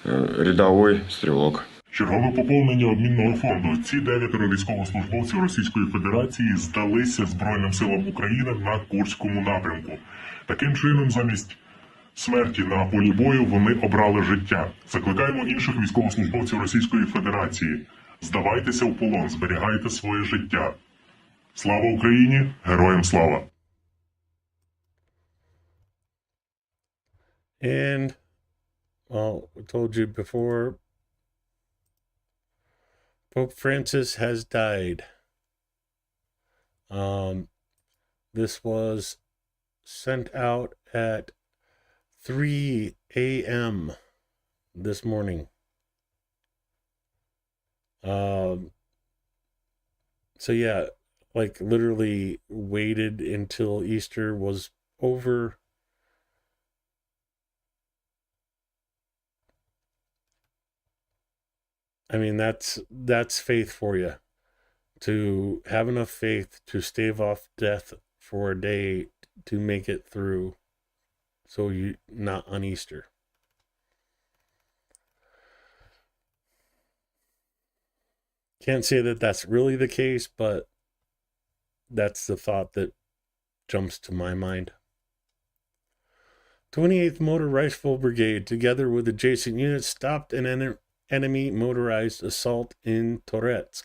Рядовой стрелок. Чергове поповнення обмінного фонду. Ці 9 військовослужбовців Російської Федерації здалися Збройним силам України на Курському напрямку. Таким чином, замість смерті на полі бою вони обрали життя. Закликаємо інших військовослужбовців Російської Федерації. Здавайтеся в полон, зберігайте своє життя. Слава Україні! Героям слава! And, well, I told you before, Pope Francis has died. This was sent out at 3 a.m. this morning. So yeah, like literally waited until Easter was over. I mean, that's faith for you. To have enough faith to stave off death for a day to make it through, so you not on Easter. Can't say that that's really the case, but that's the thought that jumps to my mind. 28th Motor Rifle Brigade, together with adjacent units, stopped an enemy motorized assault in Toretsk.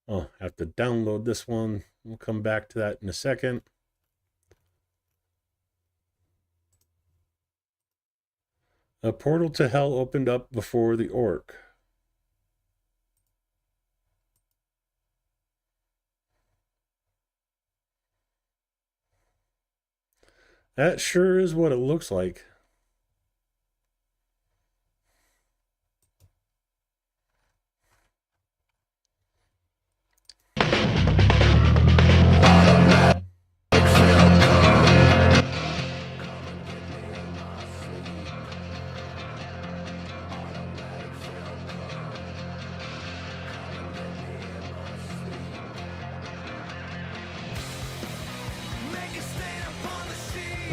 Oh, I have to download this one. We'll come back to that in a second. A portal to hell opened up before the orc. That sure is what it looks like.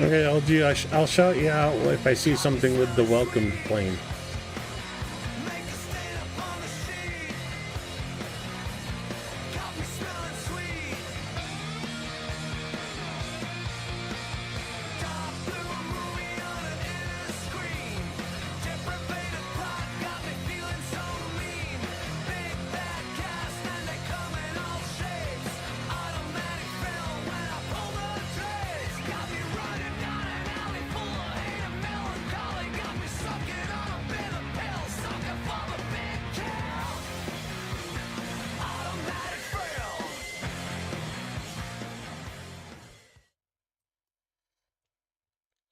Okay, LG, I'll shout you out if I see something with the welcome plane.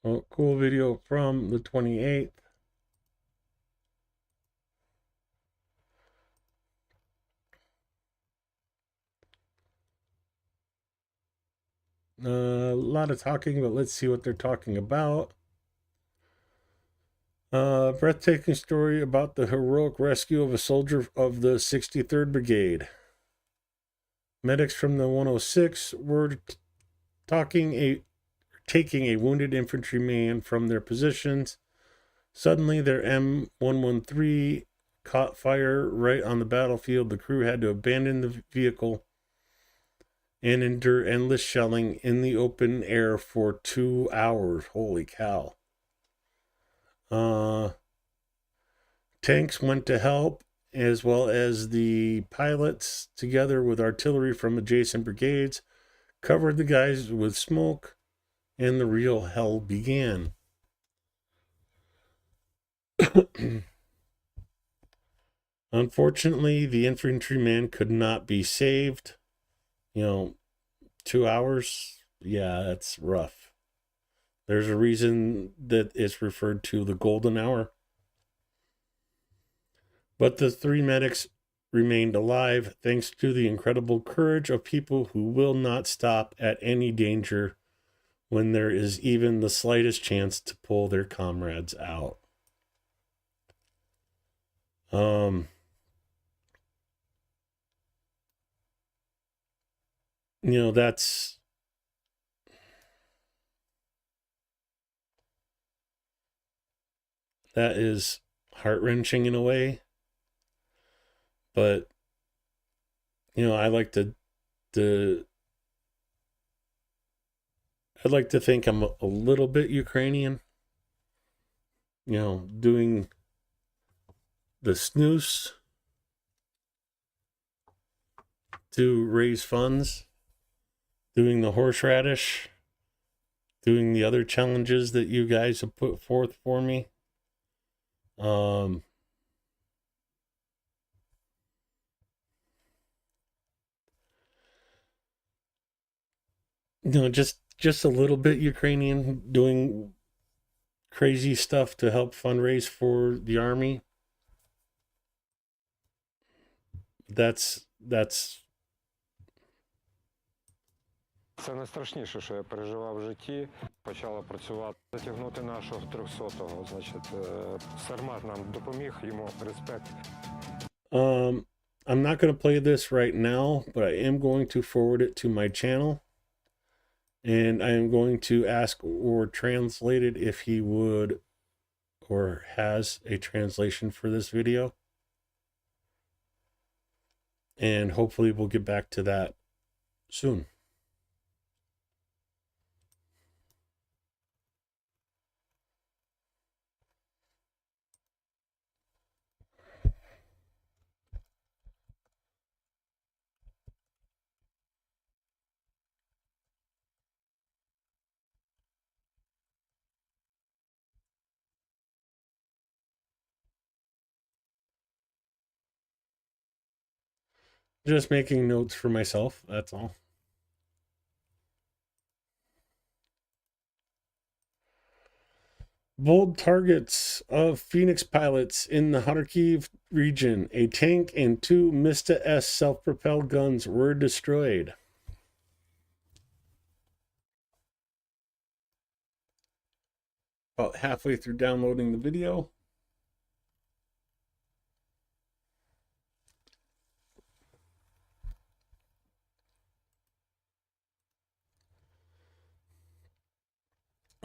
Oh, cool video from the 28th. A lot of talking, but let's see what they're talking about. Breathtaking story about the heroic rescue of a soldier of the 63rd Brigade. Medics from the 106 were taking a wounded infantryman from their positions. Suddenly, their M113 caught fire right on the battlefield. The crew had to abandon the vehicle and endure endless shelling in the open air for 2 hours. Holy cow. Tanks went to help, as well as the pilots, together with artillery from adjacent brigades, covered the guys with smoke, and the real hell began. Unfortunately, the infantryman could not be saved. 2 hours, yeah, that's rough. There's a reason that it's referred to the golden hour. But the 3 medics remained alive thanks to the incredible courage of people who will not stop at any danger when there is even the slightest chance to pull their comrades out. That's that is heart-wrenching in a way, but I like I'd like to think I'm a little bit Ukrainian, doing the snooze to raise funds, doing the horseradish, doing the other challenges that you guys have put forth for me. Just a little bit Ukrainian, doing crazy stuff to help fundraise for the army. That's Це найстрашніше, що я переживав в житті. Почала працювати, затягнути нашого 300-го. Значить, Сармат нам допоміг, йому респект. I'm not going to play this right now, but I am going to forward it to my channel. And I am going to ask or translate it if he would or has a translation for this video. And hopefully we'll get back to that soon. Just making notes for myself, that's all. Bold targets of Phoenix pilots in the Kharkiv region. A tank and 2 Mista S self-propelled guns were destroyed. About halfway through downloading the video.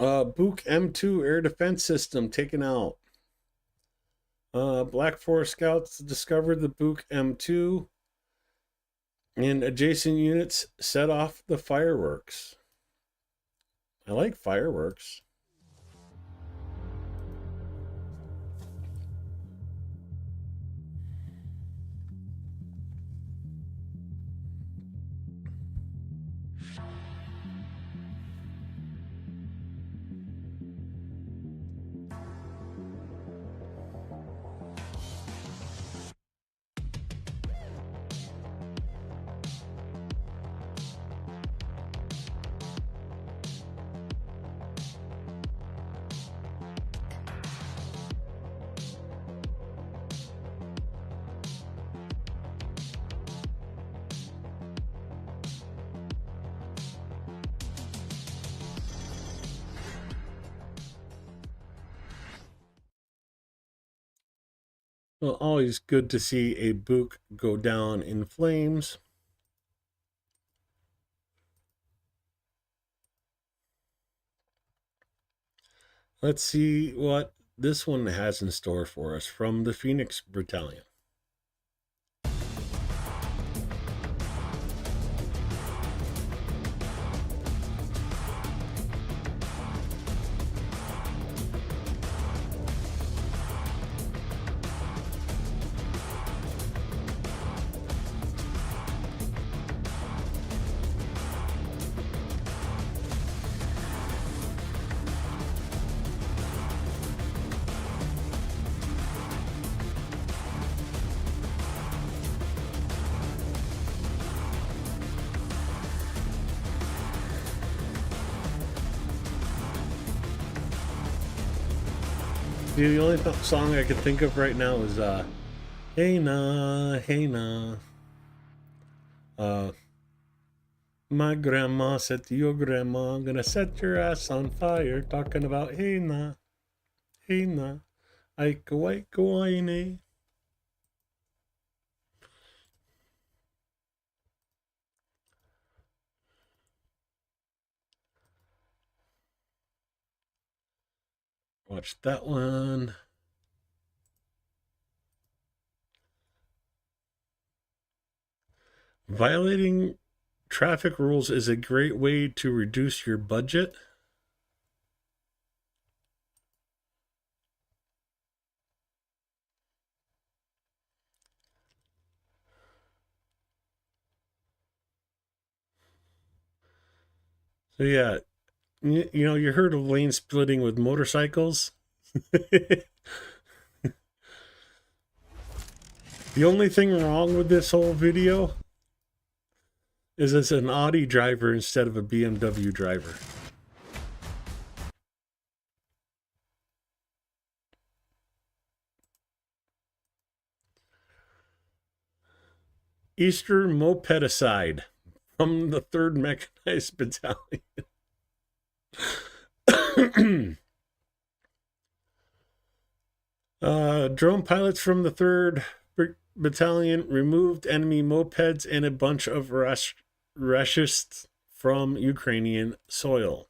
Buk M2 air defense system taken out. Black Forest Scouts discovered the Buk M2 and adjacent units set off the fireworks. I like fireworks. Well, always good to see a Buk go down in flames. Let's see what this one has in store for us from the Phoenix Battalion. The only song I can think of right now is Hey Na, Hey Na. My grandma said to your grandma, I'm gonna set your ass on fire, talking about Hey Na, Hey Na, Aika Waika Waine. Watch that one. Violating traffic rules is a great way to reduce your budget. So yeah, you know, you heard of lane splitting with motorcycles. The only thing wrong with this whole video is it's an Audi driver instead of a BMW driver. Easter Mopedicide from the 3rd Mechanized Battalion. Drone pilots from the 3rd Battalion removed enemy mopeds and a bunch of rashists from Ukrainian soil.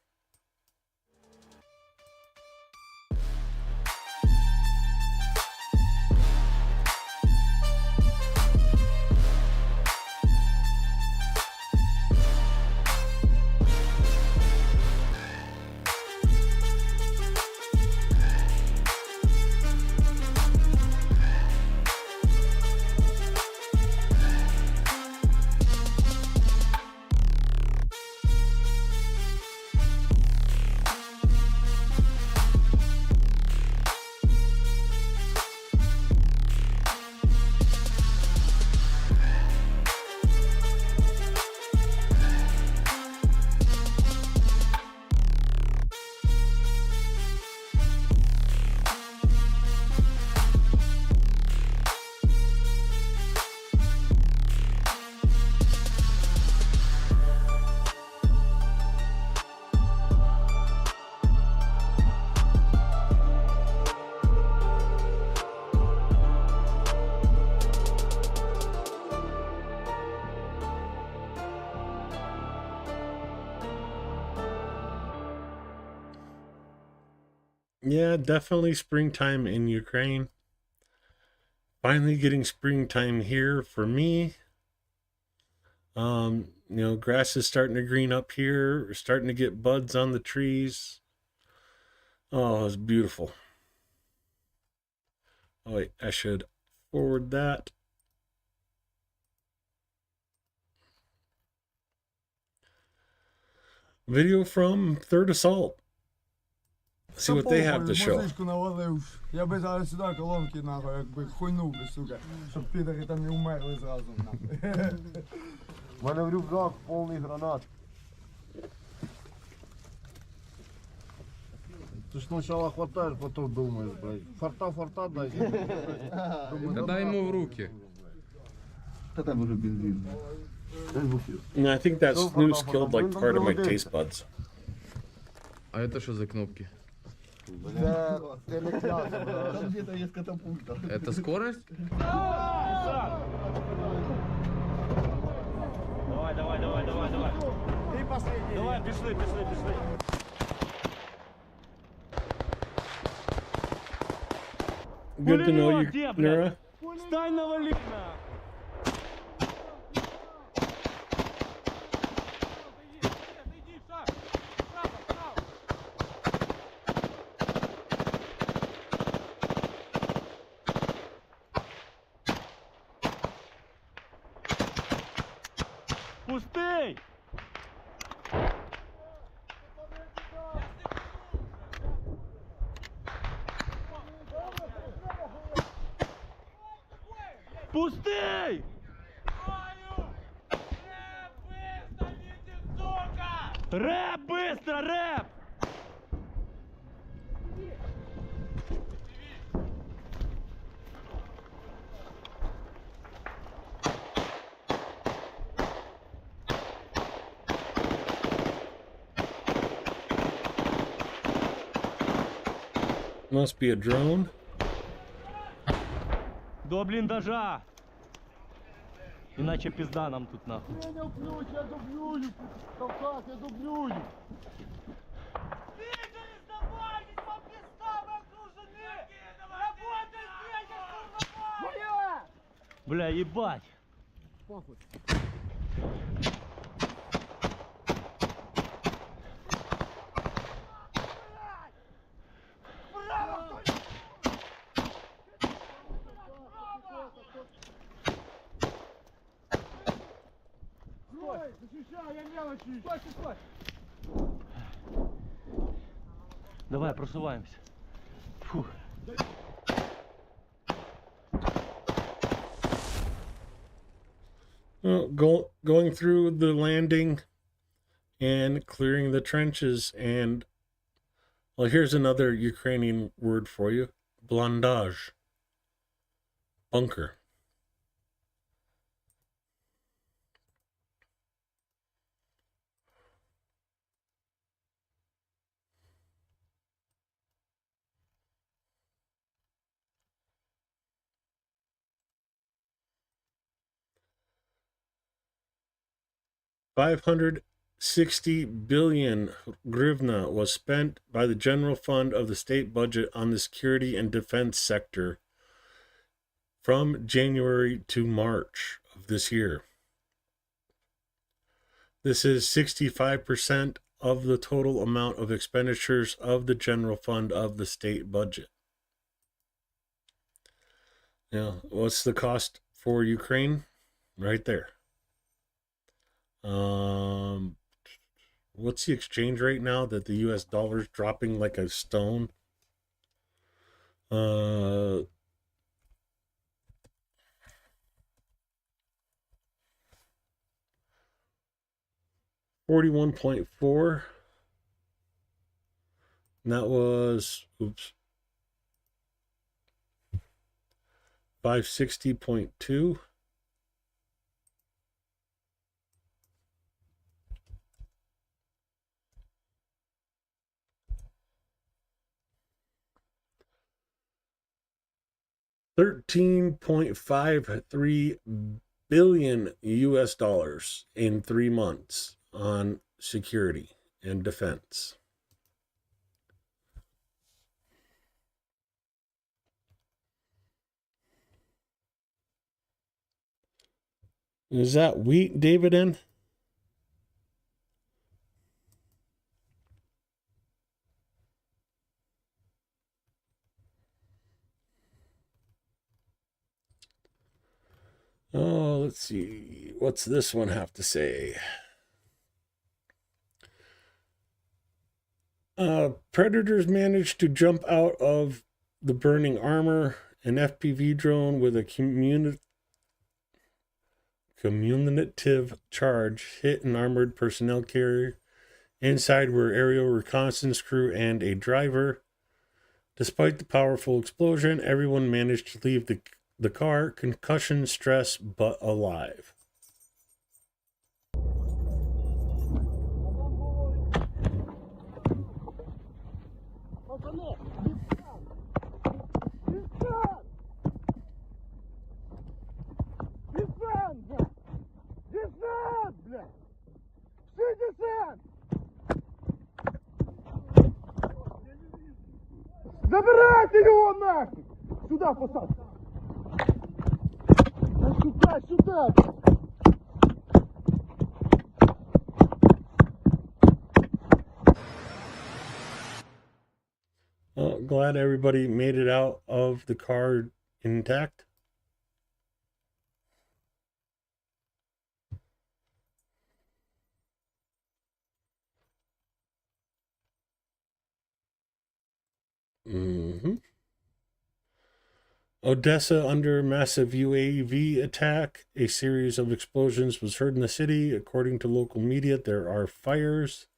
Yeah, definitely springtime in Ukraine. Finally getting springtime here for me. Grass is starting to green up here. We're starting to get buds on the trees. Oh, it's beautiful. Oh, wait, I should forward that. Video from Third Assault. See what they have to show. Музичку навалив. Я би зараз сюди колонки нахуй, якби хуйнув би, сука, щоб підари там не вмерли зразу нахуй. У мене в рюкзак повний гранат. Ти ж спочатку хватаєш, потім думаєш, блядь. Форта дай. Да дай ему в руки. Та там уже бензин. And I think that snooze killed like part of my taste buds. А это что за кнопки? Це телекласа, блядь. Там где-то є катапульта. Это скорость? Давай. Ти последній. Давай, пішли. Good to know you, Nura. Стань на валіна. Пустий! Пустий! Рэп, быстро, рэп! Must be a drone. До бліндажа! Іначе пізда нам тут нахуй. Я дублюю, Кавказ, я дублюю. Бля, ебать! Защищай, я мелочи. Стой. Давай, просуваемся. Фух. Well, going through the landing and clearing the trenches, and well, here's another Ukrainian word for you: blindage, bunker. $560 billion hryvnia was spent by the general fund of the state budget on the security and defense sector from January to March of this year. This is 65% of the total amount of expenditures of the general fund of the state budget. Now, what's the cost for Ukraine? Right there. What's the exchange rate now that the US dollar's dropping like a stone? 41.4. And that was 560.2. $13.53 billion US dollars in 3 months on security and defense. Is that wheat, David N? Oh, let's see. What's this one have to say? Predators managed to jump out of the burning armor. An FPV drone with a cumulative charge hit an armored personnel carrier. Inside were aerial reconnaissance crew and a driver. Despite the powerful explosion, everyone managed to leave the car, concussion, stress, but alive. Забирайте его нахуй! Сюда посадка! Сюда! Glad everybody made it out of the car intact. Odessa under massive UAV attack. A series of explosions was heard in the city. According to local media, there are fires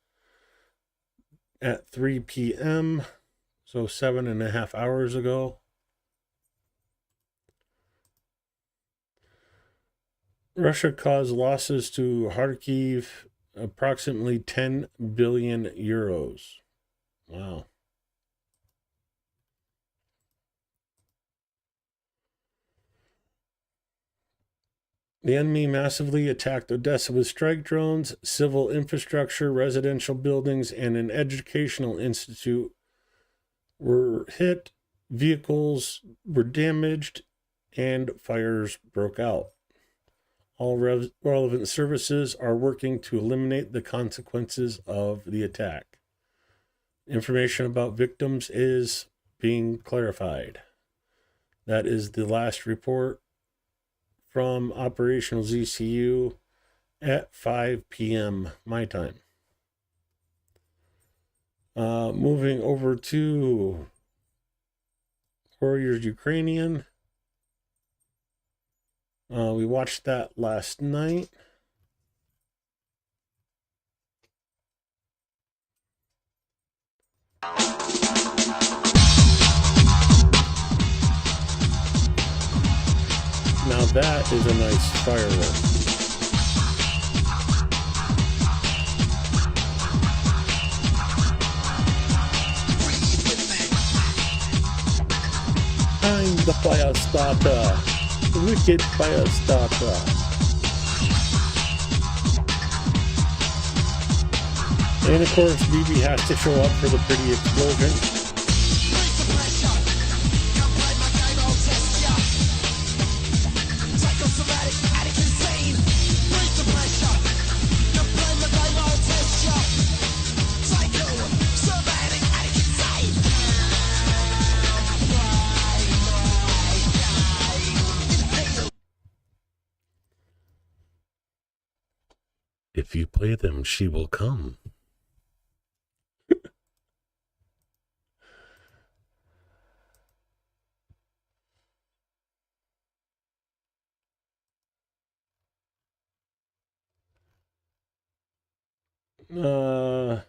at 3 p.m., so 7.5 hours ago. Russia caused losses to Kharkiv approximately 10 billion euros. Wow. The enemy massively attacked Odessa with strike drones, civil infrastructure, residential buildings, and an educational institute were hit, vehicles were damaged, and fires broke out. All relevant services are working to eliminate the consequences of the attack. Information about victims is being clarified. That is the last report from Operational ZCU at 5 p.m. my time. Moving over to Warriors Ukrainian. We watched that last night. Now that is a nice firework. I'm the fire starter. Wicked fire starter. And of course, BB has to show up for the pretty explosion. If you play them, she will come. uh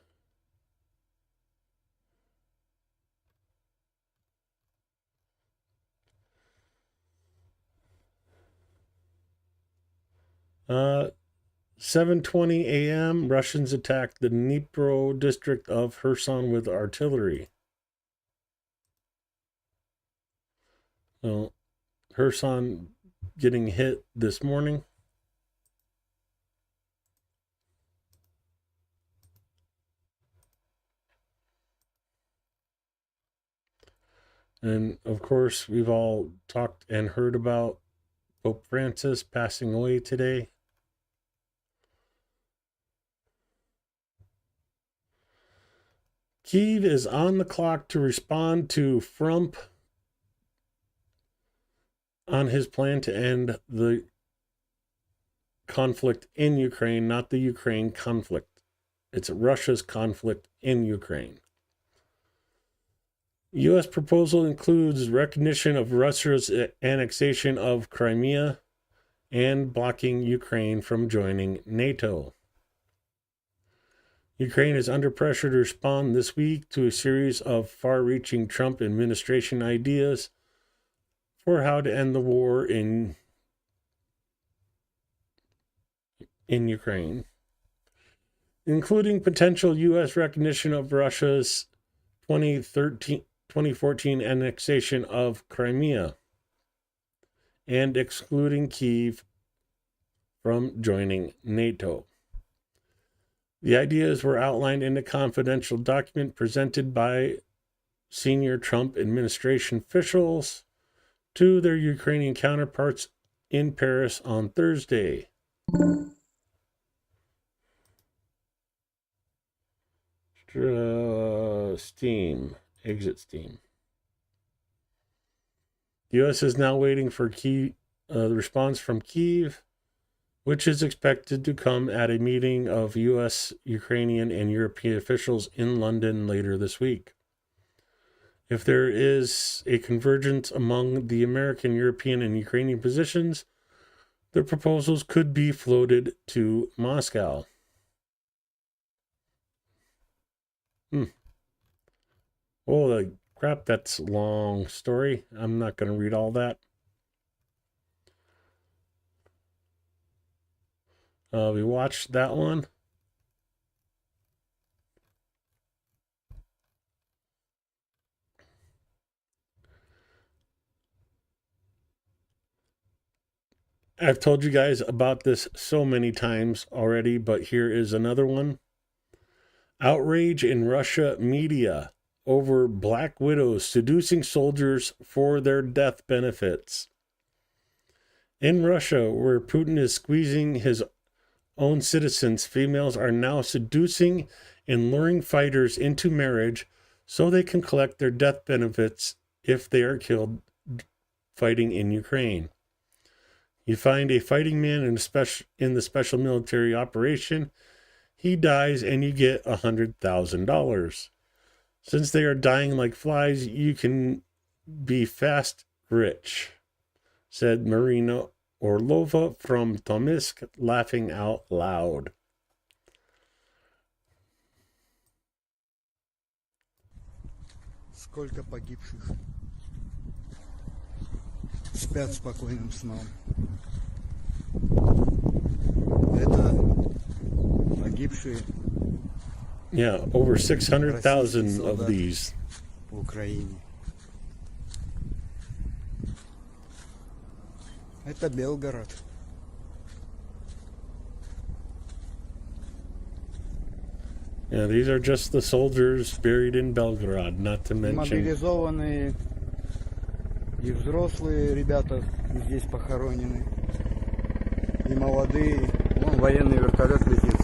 7:20 a.m. Russians attacked the Dnipro district of Kherson with artillery. So, Kherson getting hit this morning. And of course, we've all talked and heard about Pope Francis passing away today. Kyiv is on the clock to respond to Trump on his plan to end the conflict in Ukraine, not the Ukraine conflict. It's Russia's conflict in Ukraine. U.S. proposal includes recognition of Russia's annexation of Crimea and blocking Ukraine from joining NATO. Ukraine is under pressure to respond this week to a series of far-reaching Trump administration ideas for how to end the war in Ukraine, including potential U.S. recognition of Russia's 2014 annexation of Crimea and excluding Kyiv from joining NATO. The ideas were outlined in a confidential document presented by senior Trump administration officials to their Ukrainian counterparts in Paris on Thursday. Exit Steam. The U.S. is now waiting for the response from Kyiv, which is expected to come at a meeting of U.S., Ukrainian, and European officials in London later this week. If there is a convergence among the American, European, and Ukrainian positions, the proposals could be floated to Moscow. Holy crap, that's a long story. I'm not going to read all that. We watched that one. I've told you guys about this so many times already, but here is another one. Outrage in Russia media over black widows seducing soldiers for their death benefits. In Russia, where Putin is squeezing his own citizens, females are now seducing and luring fighters into marriage so they can collect their death benefits if they are killed fighting in Ukraine. You find a fighting man in the special military operation, he dies and you get $100,000. Since they are dying like flies, you can be fast rich, said Marina Orlova from Tomsk, laughing out loud. Сколько погибших спят спокойным сном. Это погибшие. Yeah, over 600,000 of these. В Украине. Это Белгород. Yeah, these are just the soldiers buried in Belgorod, not to mention... Мобилизованные и взрослые ребята здесь похоронены. И молодые. Вон военный вертолет летит.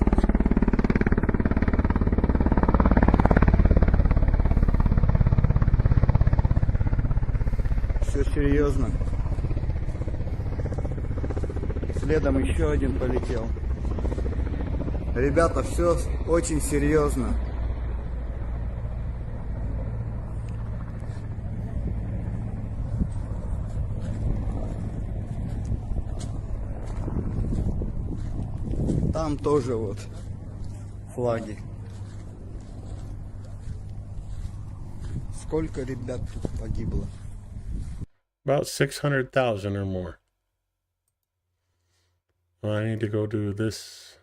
Все серьезно. Следом еще один полетел. Ребята, все очень серьезно. Там тоже вот флаги. Сколько ребят тут погибло? About 600,000 or more. Well, I need to go do this.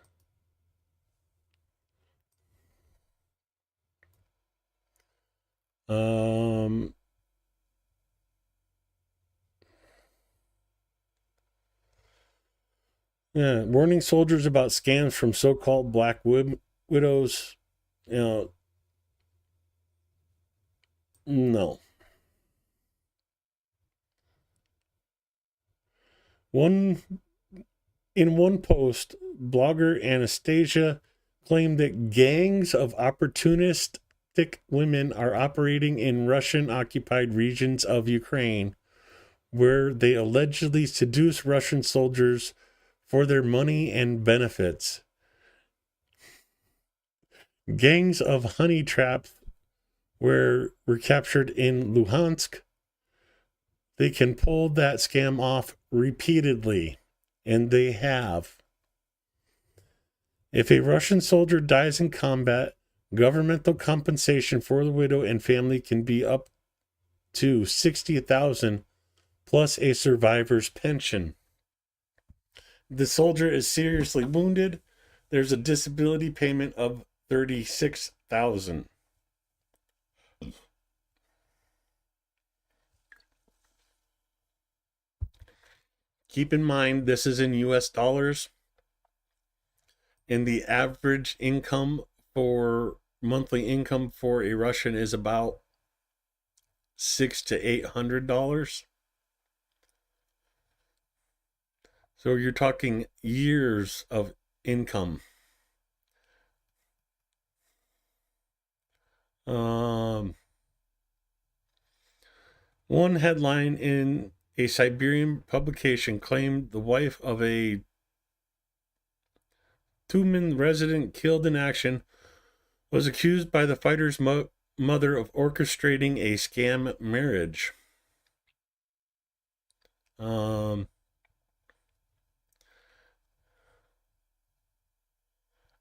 Yeah, warning soldiers about scams from so-called black widows. You know, no. In one post, blogger Anastasia claimed that gangs of opportunistic sadistic women are operating in Russian-occupied regions of Ukraine, where they allegedly seduce Russian soldiers for their money and benefits. Gangs of honey traps were captured in Luhansk. They can pull that scam off repeatedly, and they have. If a Russian soldier dies in combat, governmental compensation for the widow and family can be up to $60,000 plus a survivor's pension. The soldier is seriously wounded. There's a disability payment of $36,000. Keep in mind, this is in US dollars, and the average monthly income for a Russian is about $600 to $800. So you're talking years of income. One headline in a Siberian publication claimed the wife of a Tumen resident killed in action was accused by the fighter's mother of orchestrating a scam marriage.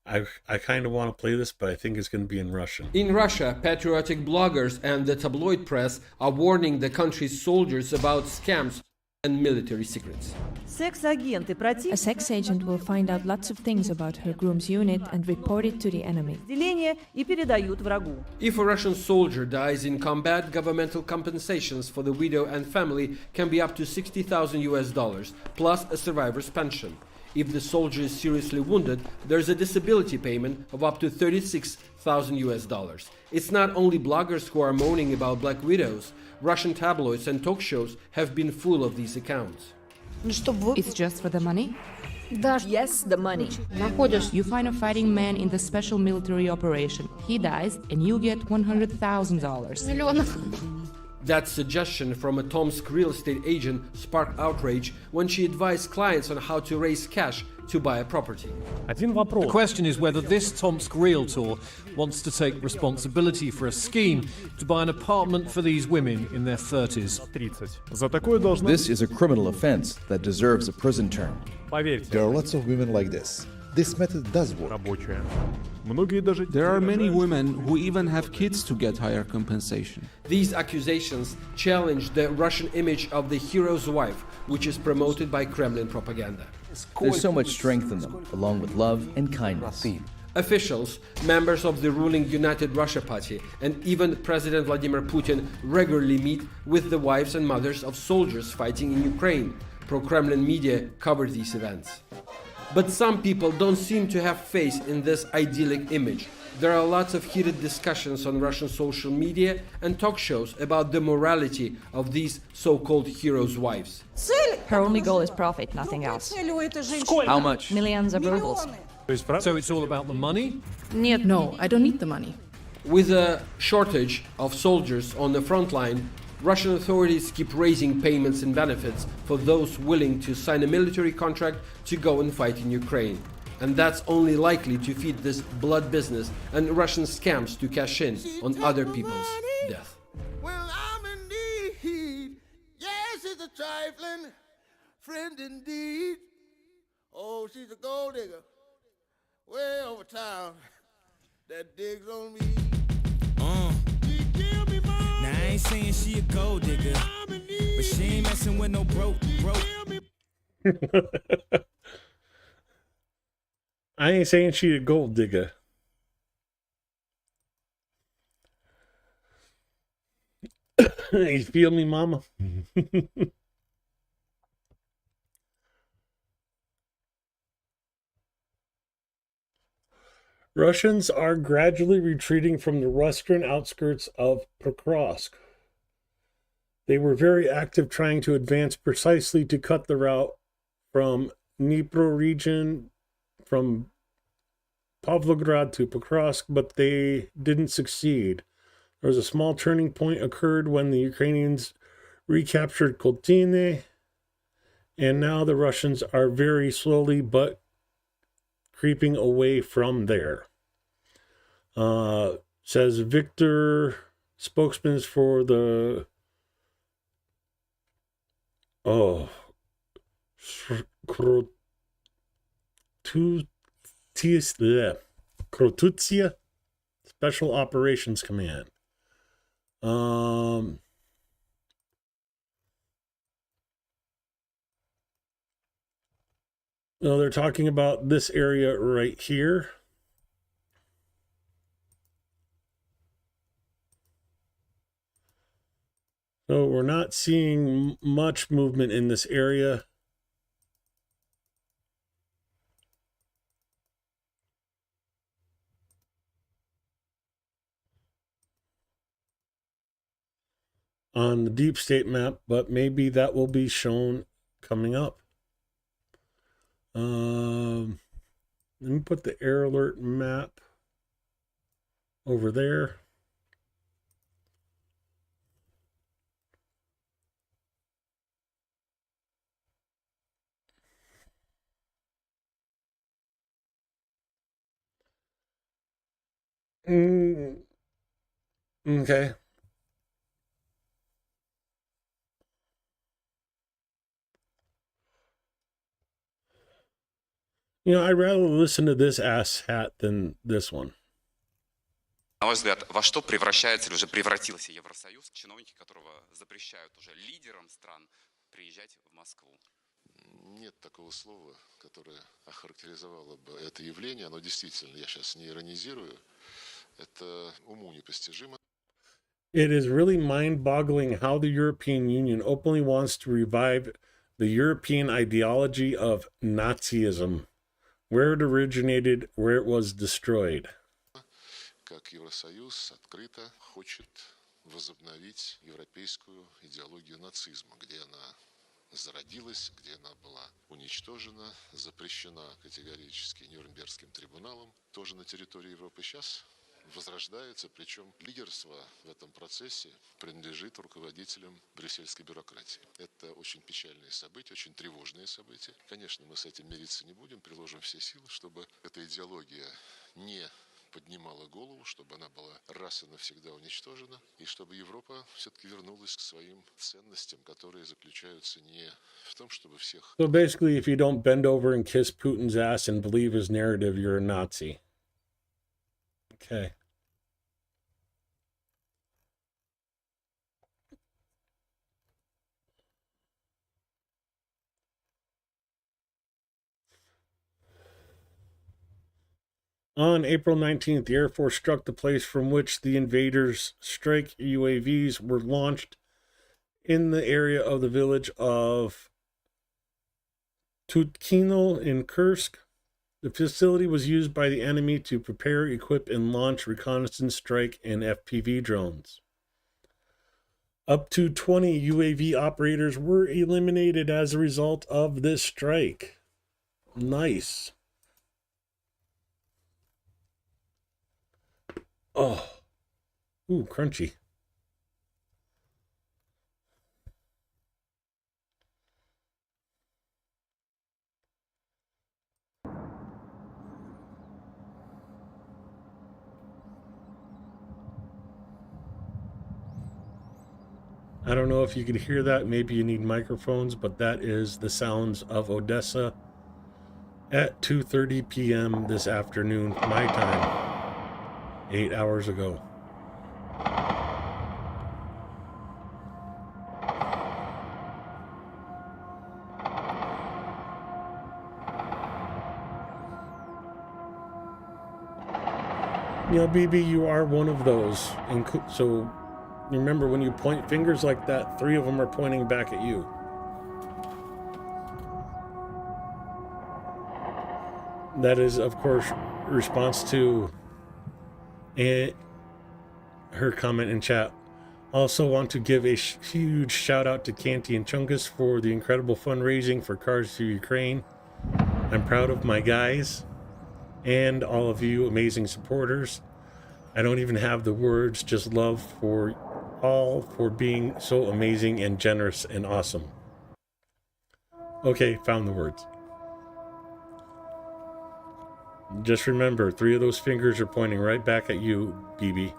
I kind of want to play this, but I think it's going to be in Russian. In Russia, patriotic bloggers and the tabloid press are warning the country's soldiers about scams and military secrets. A sex agent will find out lots of things about her groom's unit and report it to the enemy. If a Russian soldier dies in combat, governmental compensations for the widow and family can be up to $60,000 plus a survivor's pension. If the soldier is seriously wounded, there's a disability payment of up to $36,000. It's not only bloggers who are moaning about black widows. Russian tabloids and talk shows have been full of these accounts. It's just for the money? Yes, the money. You find a fighting man in the special military operation. He dies and you get $100,000. That suggestion from a Tomsk real estate agent sparked outrage when she advised clients on how to raise cash to buy a property. The question is whether this Tomsk realtor wants to take responsibility for a scheme to buy an apartment for these women in their 30s. This is a criminal offense that deserves a prison term. There are lots of women like this. This method does work. There are many women who even have kids to get higher compensation. These accusations challenge the Russian image of the hero's wife, which is promoted by Kremlin propaganda. There's so much strength in them, along with love and kindness. Officials, members of the ruling United Russia Party, and even President Vladimir Putin regularly meet with the wives and mothers of soldiers fighting in Ukraine. Pro-Kremlin media cover these events. But some people don't seem to have faith in this idyllic image. There are lots of heated discussions on Russian social media and talk shows about the morality of these so-called heroes' wives. Her only goal is profit, nothing else. How much? Millions of rubles. So it's all about the money? No, I don't need the money. With a shortage of soldiers on the front line, Russian authorities keep raising payments and benefits for those willing to sign a military contract to go and fight in Ukraine. And that's only likely to feed this blood business and Russian scams to cash in on other people's death. Well, I'm in need. Yes, it's a trifling friend indeed. Oh, she's a gold digger. Way over town that digs on me. Now I ain't saying she a gold digger, but she ain't messing with no broke. I ain't saying she a gold digger. You feel me, mama? Russians are gradually retreating from the western outskirts of Pokrovsk. They were very active trying to advance precisely to cut the route from Dnipro region, from Pavlograd to Pokrovsk, but they didn't succeed. There was a small turning point occurred when the Ukrainians recaptured Koltine, and now the Russians are very slowly but creeping away from there. Says Victor, spokesman for the Krotutsia Special Operations Command. No, they're talking about this area right here. So we're not seeing much movement in this area. On the deep state map, but maybe that will be shown coming up. Let me put the air alert map over there. Okay. You know, I'd rather listen to this ass hat than this one. На ваш взгляд, во что превращается или уже превратился Евросоюз, чиновники которого запрещают уже лидерам стран приезжать в Москву? Нет такого слова, которое охарактеризовало бы это явление. Оно действительно, я сейчас не иронизирую, это уму непостижимо. It is really mind-boggling how the European Union openly wants to revive the European ideology of Nazism, where it originated, where it was destroyed. Как Евросоюз открыто хочет возобновить европейскую идеологию нацизма, где она зародилась, где она была уничтожена, запрещена категорически Нюрнбергским трибуналом, тоже на территории Европы сейчас возрождается, причем лидерство в этом процессе принадлежит руководителям брюссельской бюрократии. Это очень печальные события, очень тревожные события. Конечно, мы с этим мириться не будем, приложим все силы, чтобы эта идеология не поднимала голову, чтобы она была раз и навсегда уничтожена, и чтобы Европа все-таки вернулась к своим ценностям, которые заключаются не в том, чтобы всех... So basically, if you don't bend over and kiss Putin's ass and believe his narrative, you're a Nazi. Okay. On April 19th, the Air Force struck the place from which the invaders' strike UAVs were launched in the area of the village of Tutkino in Kursk. The facility was used by the enemy to prepare, equip, and launch reconnaissance strike and FPV drones. Up to 20 UAV operators were eliminated as a result of this strike. Nice. Oh, ooh, crunchy. I don't know if you could hear that. Maybe you need microphones, but that is the sounds of Odessa at 2:30 p.m. this afternoon, my time, 8 hours ago. You know, BB, you are one of those. And so remember, when you point fingers like that, 3 of them are pointing back at you. That is, of course, response to her comment in chat. Also want to give a huge shout out to Canty and Chungus for the incredible fundraising for Cars to Ukraine. I'm proud of my guys and all of you amazing supporters. I don't even have the words, just love for all for being so amazing and generous and awesome. Okay, found the words. Just remember, 3 of those fingers are pointing right back at you, BB.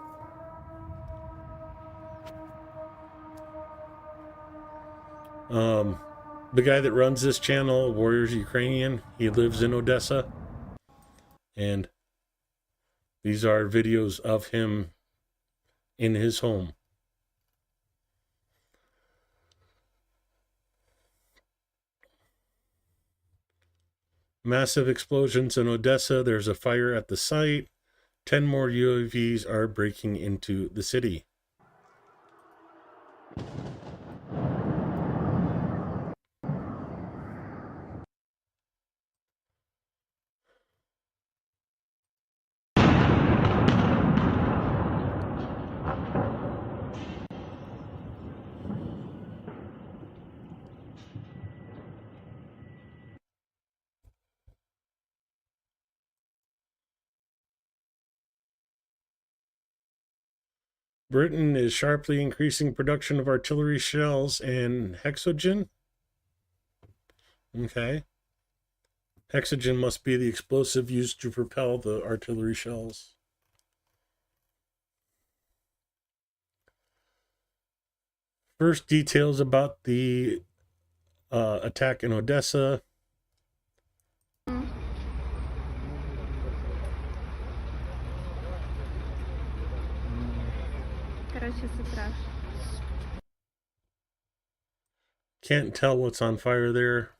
The guy that runs this channel, Warriors Ukrainian, he lives in Odessa. And these are videos of him in his home. Massive explosions in Odessa. There's a fire at the site. 10 more UAVs are breaking into the city. Britain is sharply increasing production of artillery shells and hexogen. Okay. Hexogen must be the explosive used to propel the artillery shells. First details about the attack in Odessa. Can't tell what's on fire there.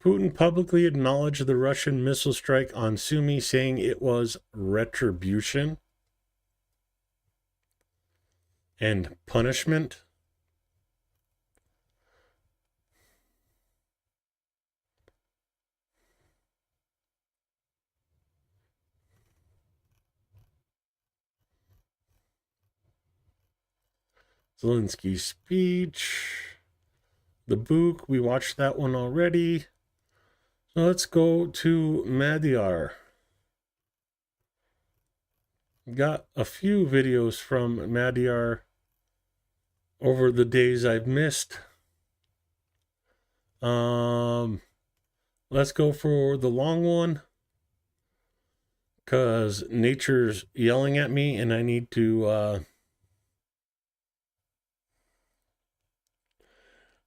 Putin publicly acknowledged the Russian missile strike on Sumy, saying it was retribution and punishment. Zelensky's speech. The book, we watched that one already. So let's go to Madhyar. Got a few videos from Madhyar over the days I've missed. Let's go for the long one, because nature's yelling at me and I need to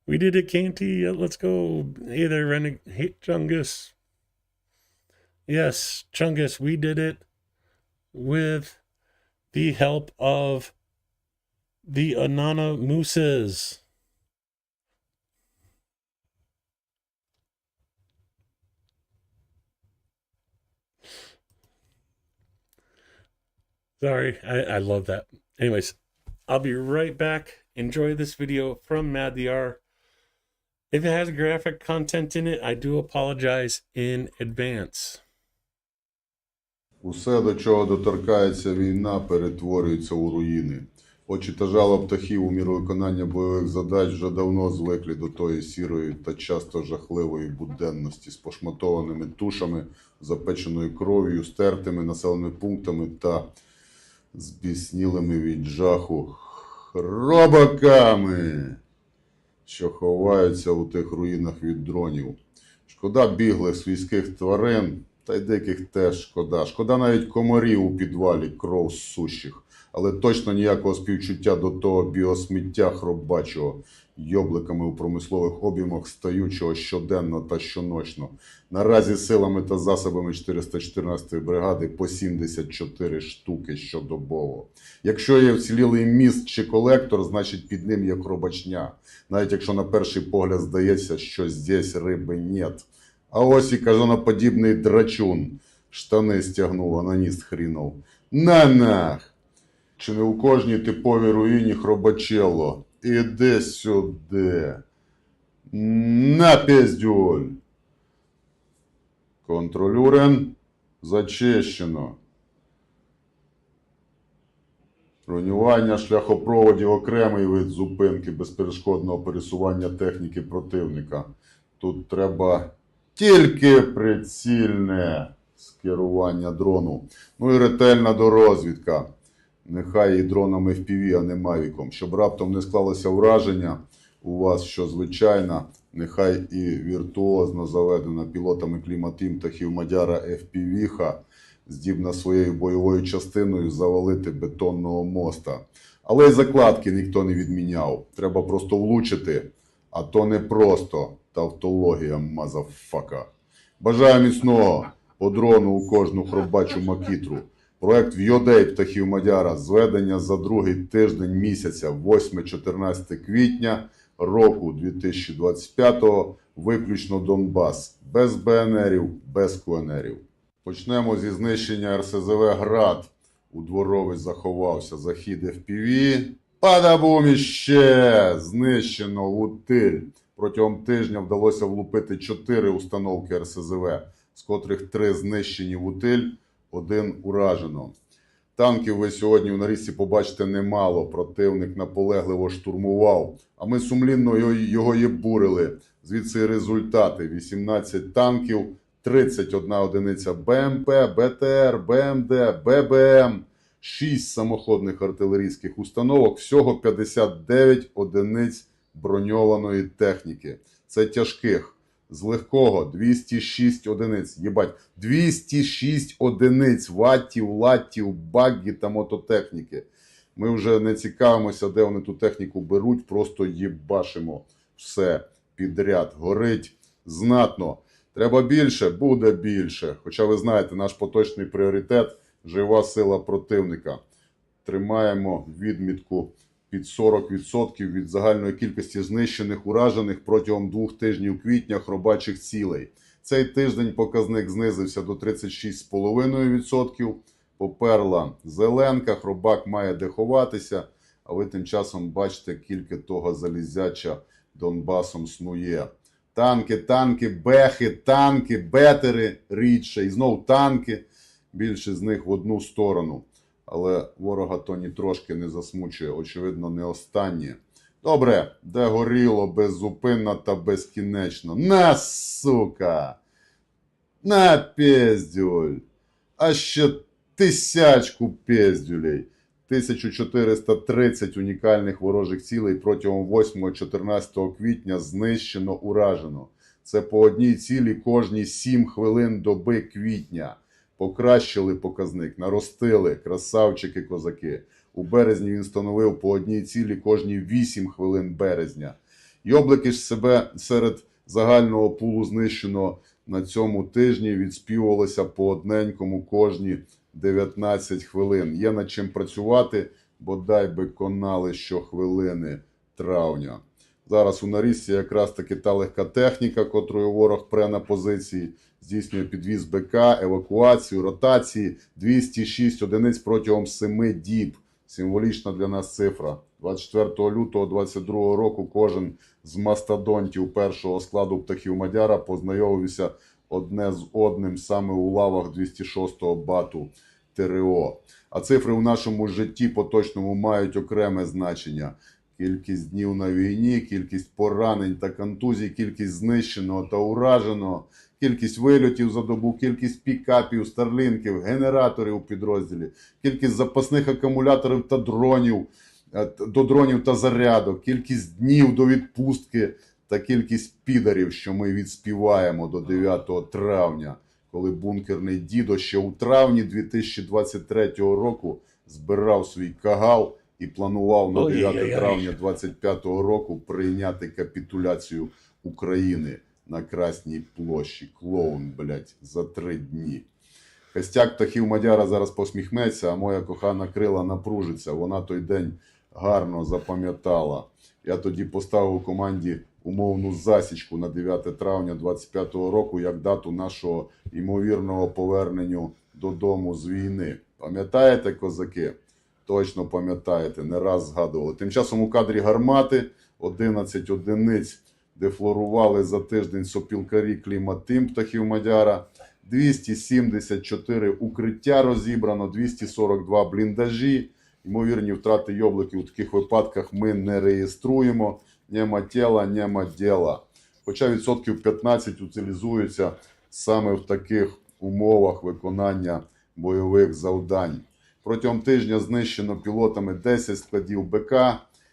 we did it, Canty. Let's go. Hey there, Hey, Chungus. Yes, Chungus, we did it with the help of the Anana Mooses. Sorry, I love that. Anyways, I'll be right back. Enjoy this video from Madhyar. If it has graphic content in it, I do apologize in advance. Усе, до чого доторкається війна, перетворюється у руїни. Очі та жало птахів у міру виконання бойових задач вже давно звикли до тої сірої та часто жахливої буденності з пошматованими тушами, запеченою кров'ю, стертими населеними пунктами та збіснілими від жаху робаками, що ховаються у тих руїнах від дронів. Шкода біглих свійських тварин, та й диких теж шкода. Шкода навіть комарів у підвалі кров сущих. Але точно ніякого співчуття до того біосміття хробачого, йобликами у промислових обіймах стаючого щоденно та щоночно. Наразі силами та засобами 414-ї бригади по 74 штуки щодобово. Якщо є вцілілий міст чи колектор, значить під ним є хробачня. Навіть якщо на перший погляд здається, що здесь риби нет. А ось і кажаноподібний драчун. Штани стягнув, ананіст хрінов. На-нах! Чи не у кожній типовій руїні хробачело? Іди сюди. На, піздюль! Контролюрен. Зачищено. Бронювання шляхопроводів – окремий вид зупинки безперешкодного пересування техніки противника. Тут треба тільки прицільне скерування дрону. Ну і ретельна дорозвідка. Нехай і дроном FPV, а не мавіком. Щоб раптом не склалося враження у вас, що звичайна, нехай і віртуозно заведена пілотами Кліматим птахів Мадяра FPV-ха здібна своєю бойовою частиною завалити бетонного моста. Але й закладки ніхто не відміняв. Треба просто влучити, а то не просто тавтологія, мазафака. Бажаю міцного по дрону у кожну хробачу макітру. Проект «Вйодей птахів Мадяра» зведення за другий тиждень місяця 8-14 квітня року 2025-го, виключно Донбас. Без БНРів, без КУНРів. Почнемо зі знищення РСЗВ «Град». У Дворові заховався захід FPV. Падабум іще! Знищено утиль. Протягом тижня вдалося влупити 4 установки РСЗВ, з котрих 3 знищені в утиль, 1 уражено. Танків ви сьогодні в нарізці побачите немало. Противник наполегливо штурмував, а ми сумлінно його єбурили. Звідси і результати. 18 танків, 31 одиниця БМП, БТР, БМД, ББМ, 6 самоходних артилерійських установок, всього 59 одиниць броньованої техніки. Це тяжких. З легкого 206 одиниць. Єбать, 206 одиниць ваттів, латтів, баггі та мототехніки. Ми вже не цікавимося, де вони ту техніку беруть, просто єбашимо все підряд. Горить знатно. Треба більше? Буде більше. Хоча ви знаєте, наш поточний пріоритет – жива сила противника. Тримаємо відмітку під 40% від загальної кількості знищених, уражених протягом 2 тижнів квітня хробачих цілей. Цей тиждень показник знизився до 36,5%. Поперла зеленка, хробак має де ховатися, а ви тим часом бачите, кілька того залізяча Донбасом снує. Танки, танки, бехи, танки, бетери рідше. І знов танки, більше з них в одну сторону. Але ворога то ні трошки не засмучує, очевидно, не останнє. Добре, де горіло беззупинно та безкінечно. На, сука! На, піздюль! А ще 1000 піздюлей. 1430 унікальних ворожих цілей протягом 8-14 квітня знищено, уражено. Це по одній цілі кожні 7 хвилин доби квітня. Покращили показник, наростили, красавчики-козаки. У березні він становив по одній цілі кожні 8 хвилин березня. Йоблики ж себе серед загального пулу знищеного на цьому тижні відспівувалося по одненькому кожні 19 хвилин. Є над чим працювати, бодай би конали щохвилини травня. Зараз у нарізці якраз таки та легка техніка, котрою ворог пре на позиції, здійснює підвіз БК, евакуацію, ротації. 206 одиниць протягом 7 діб. Символічна для нас цифра. 24 лютого 2022 року кожен з мастодонтів першого складу птахів Мадяра познайомився одне з одним саме у лавах 206-го бату ТРО. А цифри у нашому житті поточному мають окреме значення. Кількість днів на війні, кількість поранень та контузій, кількість знищеного та ураженого, кількість вильотів за добу, кількість пікапів, старлінків, генераторів у підрозділі, кількість запасних акумуляторів та дронів, до дронів та зарядок, кількість днів до відпустки та кількість підарів, що ми відспіваємо до 9 травня, коли бункерний дідо ще у травні 2023 року збирав свій кагал і планував на 9 травня 2025 року прийняти капітуляцію України на Красній площі. Клоун, блядь, за 3 дні. Костяк птахів Мадяра зараз посміхнеться, а моя кохана крила напружиться. Вона той день гарно запам'ятала. Я тоді поставив у команді умовну засічку на 9 травня 2025 року як дату нашого ймовірного повернення додому з війни. Пам'ятаєте, козаки? Точно пам'ятаєте, не раз згадували. Тим часом у кадрі гармати 11 одиниць дефлорували за тиждень сопілкарі Кліматим птахів Мадяра, 274 укриття розібрано, 242 бліндажі, Ймовірні втрати йобликів у таких випадках ми не реєструємо. Нема тіла, нема діла. Хоча відсотків 15 утилізуються саме в таких умовах виконання бойових завдань. Протягом тижня знищено пілотами 10 складів БК,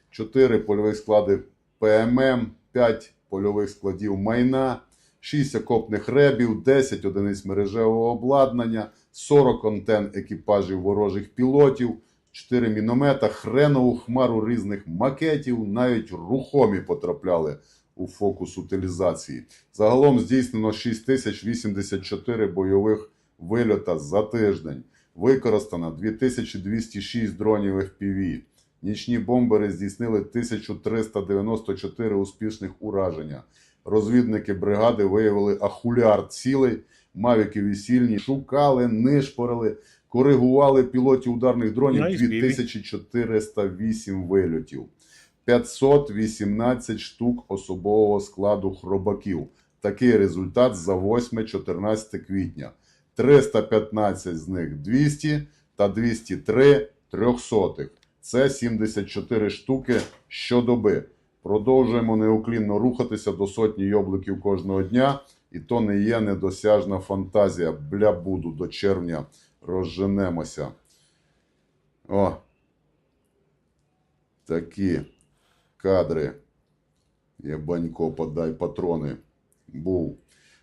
4 польових склади ПММ, 5 польових складів майна, 6 окопних ребів, 10 одиниць мережевого обладнання, 40 антен екіпажів ворожих пілотів, 4 міномета, хренову хмару різних макетів, навіть рухомі потрапляли у фокус утилізації. Загалом здійснено 6084 бойових вильота за тиждень. Використано 2206 дронів FPV. Нічні бомбери здійснили 1394 успішних ураження. Розвідники бригади виявили ахуляр цілей, мавіки весільні, шукали, нишпорили, коригували пілотів ударних дронів 2408 вильотів. 518 штук особового складу хробаків. Такий результат за 8-14 квітня. 315 з них 200 та 203 300. Це 74 штуки щодоби. Продовжуємо неуклінно рухатися до сотні йобликів кожного дня. І то не є недосяжна фантазія. Бля буду, до червня розженемося. О! Такі кадри. Єбанько, подай патрони. Був.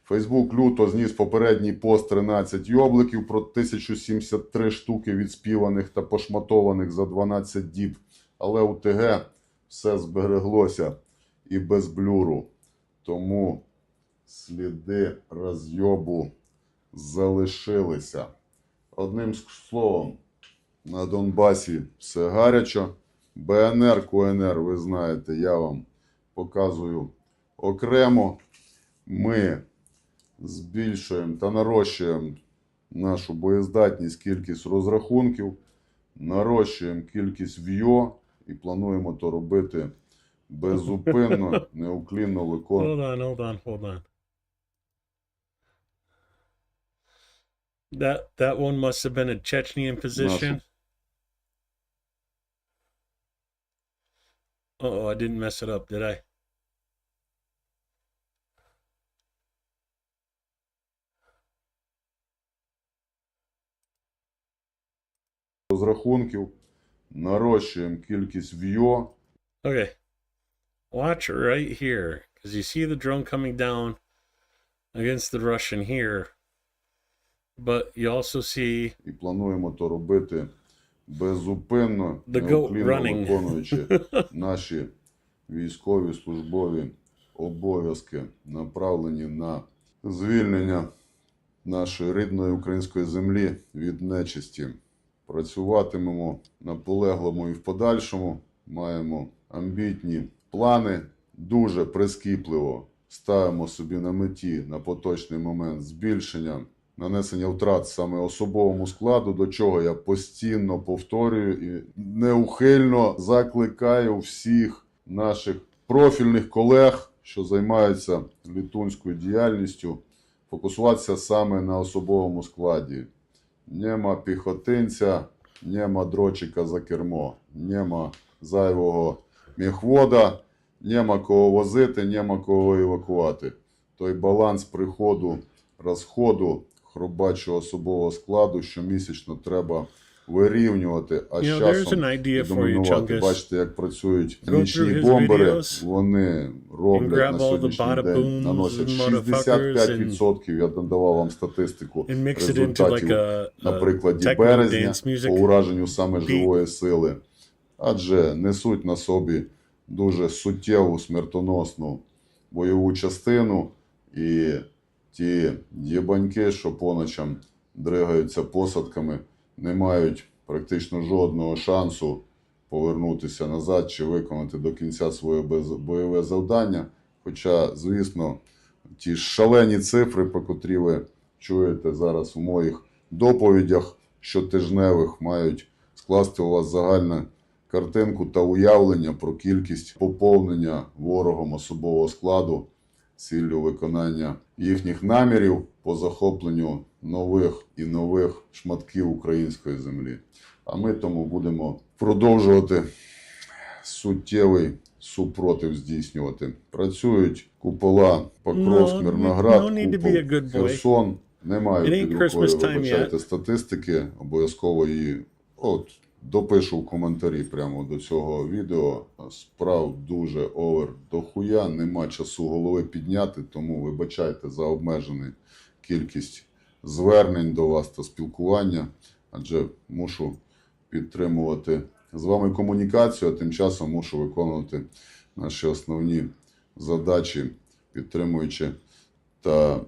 Фейсбук люто зніс попередній пост 13 йобликів про 1073 штуки відспіваних та пошматованих за 12 діб. Але у ТГ все збереглося і без блюру. Тому сліди розйобу залишилися. Одним словом, на Донбасі все гарячо. БНР, КНР, ви знаєте, я вам показую окремо. Ми збільшуємо та нарощуємо нашу боєздатність, кількість розрахунків, нарощуємо кількість ВЙО і плануємо то робити беззупинно, неуклінно виконувати. Hold on. That one must have been a Chechenian position. Uh-oh, I didn't mess it up, did I? Розрахунків, нарощуємо кількість ВЙО. Okay. Watch right here, because you see the drone coming down against the Russian here, but you also see і плануємо то робити беззупинно, the goat неуклінно running. виконуючи наші військові службові обов'язки, направлені на звільнення нашої рідної української землі від нечисті. Працюватимемо наполеглому і в подальшому. Маємо амбітні плани, дуже прискіпливо ставимо собі на меті на поточний момент збільшення нанесення втрат саме особовому складу, до чого я постійно повторюю і неухильно закликаю всіх наших профільних колег, що займаються літунською діяльністю, фокусуватися саме на особовому складі. Нема піхотинця, нема дрочика за кермо, нема зайвого міхвода, нема кого возити, нема кого евакувати. Той баланс приходу, розходу хробачого особового складу щомісячно треба вирівнювати, а з часом домінувати. Бачите, як працюють нічні бомбери, вони роблять на сьогоднішній день, наносять 65%, я надавав вам статистику результатів на прикладі березня по ураженню саме живої сили. Адже несуть на собі дуже суттєву смертоносну бойову частину і ті єбаньки, що по ночам дригаються посадками, не мають практично жодного шансу повернутися назад чи виконати до кінця своє бойове завдання. Хоча, звісно, ті шалені цифри, про котрі ви чуєте зараз у моїх доповідях щотижневих, мають скласти у вас загальну картинку та уявлення про кількість поповнення ворогом особового складу ціллю виконання їхніх намірів по захопленню нових і нових шматків української землі. А ми тому будемо продовжувати суттєвий супротив здійснювати. Працюють купола Покровськ, Мирноград, no need to be купол a good boy. Херсон. Не маю It під ain't рукою, Christmas time вибачайте, yet. статистики. Обов'язково її допишу в коментарі прямо до цього відео. Справ дуже овер дохуя. Нема часу голови підняти, тому вибачайте за обмежену кількість звернень до вас та спілкування. Адже мушу підтримувати з вами комунікацію, а тим часом мушу виконувати наші основні задачі, підтримуючи та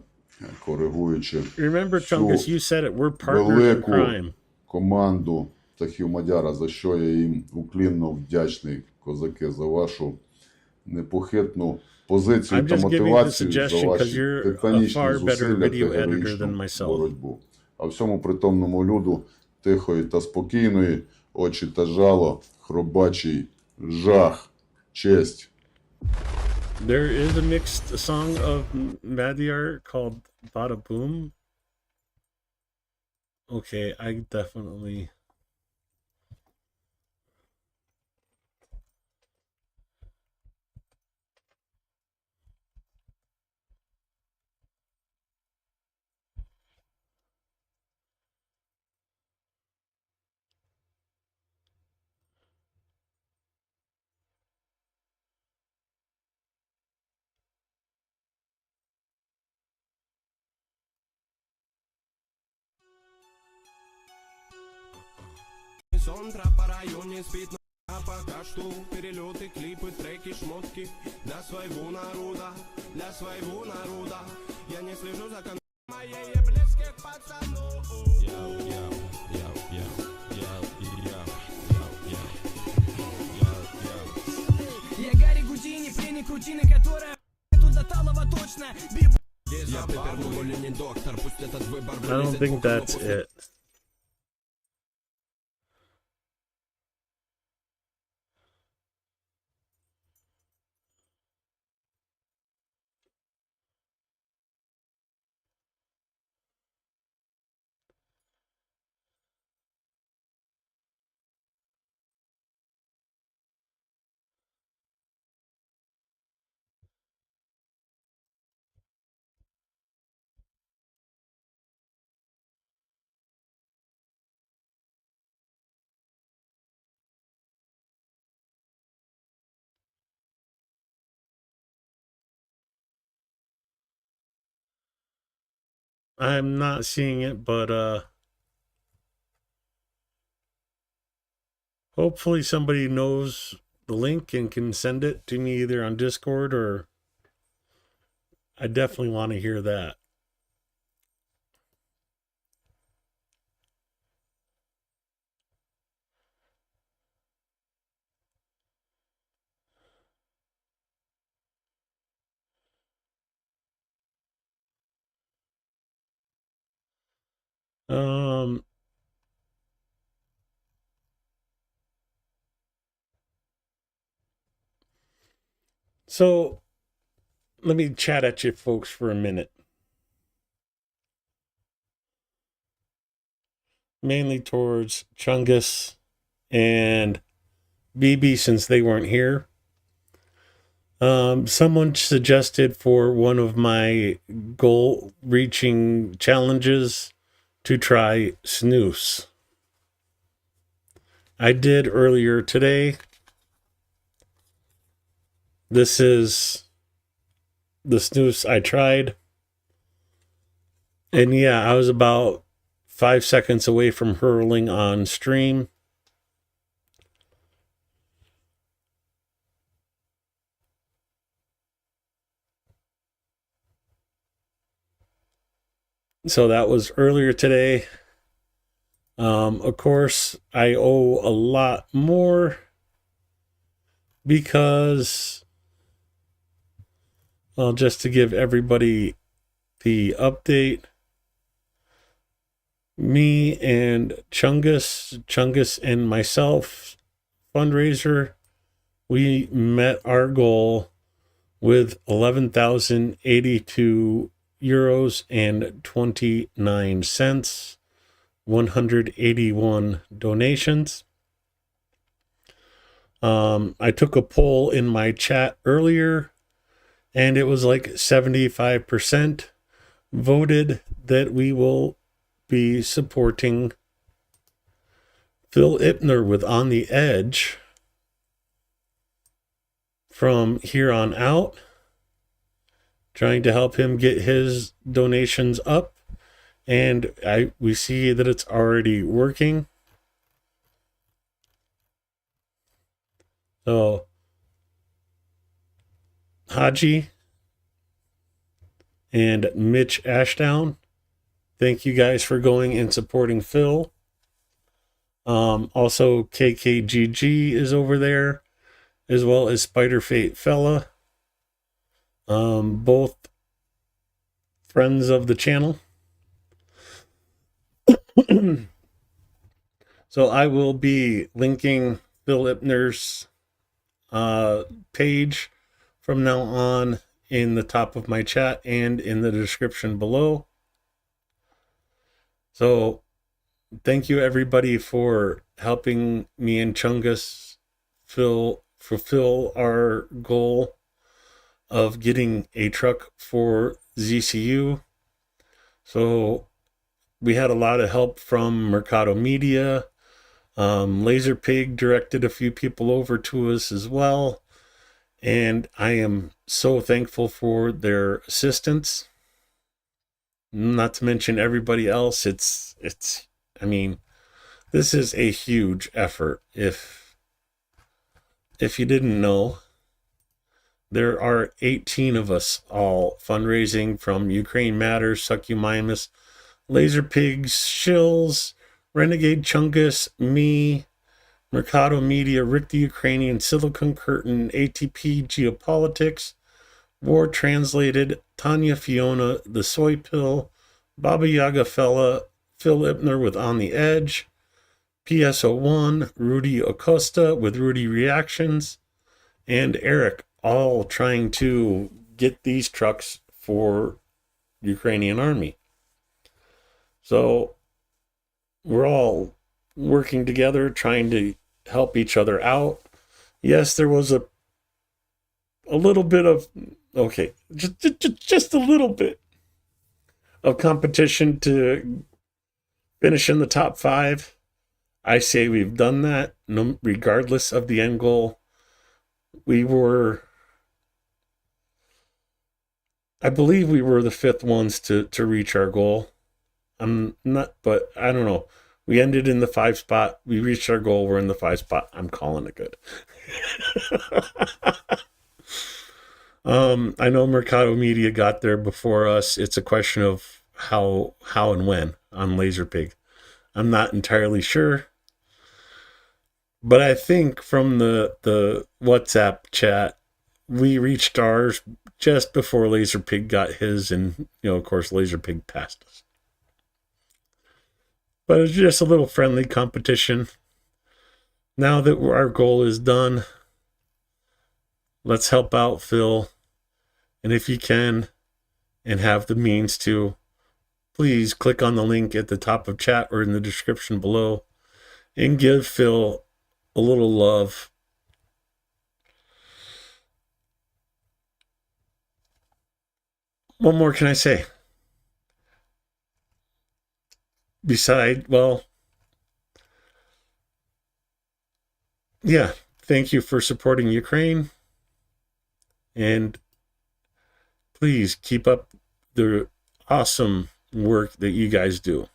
коригуючи Remember, всю Chungus, you said it. We're partners in велику crime. команду птахів Мадяра, за що я їм уклінно вдячний, козаки, за вашу непохитну позицію I'm та just giving the мотивацію, за suggestion because ваші you're a титанічні far better зусилля та video editor than героїчну myself. боротьбу. А всьому притомному люду тихої та спокійної, очі та жало, хробачий жах, честь. There is a mixed song of Madiar called Bada Boom. Okay, I definitely... Сондра по районе спит, а пока что перелеты, клипы, треки, шмотки для своего народа, Я не слежу за моей близких пацанов. Я Гарри Гудини, пленник рутины, которая туда Талова точно. Я приперну более не доктор, пусть этот выбор. I don't think that's it. I'm not seeing it, but hopefully somebody knows the link and can send it to me either on Discord or I definitely want to hear that. So let me chat at you folks for a minute. Mainly towards Chungus and BB since they weren't here. Someone suggested for one of my goal reaching challenges to try snooze. I did earlier today. This is the snooze I tried. And yeah, I was about 5 seconds away from hurling on stream. So that was earlier today. Of course, I owe a lot more because, well, just to give everybody the update, me and Chungus and myself, fundraiser, we met our goal with 11,082 euros and 29 cents 181 donations. I took a poll in my chat earlier, and it was like 75% voted that we will be supporting Phil Ipner with On the Edge from here on out, trying to help him get his donations up. And we see that it's already working. So, Haji and Mitch Ashdown, thank you guys for going and supporting Phil. Also, KKGG is over there, as well as Spider Fate Fella. Both friends of the channel. So I will be linking Phil Ipner's page from now on in the top of my chat and in the description below. So thank you everybody for helping me and Chungus fulfill our goal of getting a truck for ZCU. So we had a lot of help from Mercado Media. Laser Pig directed a few people over to us as well. And I am so thankful for their assistance. Not to mention everybody else. I mean, this is a huge effort. If you didn't know, there are 18 of us all fundraising from Ukraine Matters, Suck You Mimus, Laser Pigs, Shills, Renegade Chungus, me, Mercado Media, Rick the Ukrainian, Silicon Curtain, ATP Geopolitics, War Translated, Tanya Fiona, The Soy Pill, Baba Yaga Fella, Phil Ipner with On the Edge, PSO1, Rudy Acosta with Rudy Reactions, and Eric, all trying to get these trucks for Ukrainian Army. So we're all working together, trying to help each other out. Yes, there was a little bit of, okay, just a little bit of competition to finish in the top 5. I say we've done that, regardless of the end goal. I believe we were the 5th ones to reach our goal. I'm not, but I don't know. We ended in the 5 spot. We reached our goal. We're in the 5 spot. I'm calling it good. I know Mercado Media got there before us. It's a question of how and when on Laserpig. I'm not entirely sure. But I think from the WhatsApp chat, we reached ours just before Laserpig got his, and of course Laserpig passed us. But it's just a little friendly competition. Now that our goal is done, let's help out Phil. And if you can and have the means to, please click on the link at the top of chat or in the description below and give Phil a little love. What more can I say? Yeah, thank you for supporting Ukraine. And please keep up the awesome work that you guys do.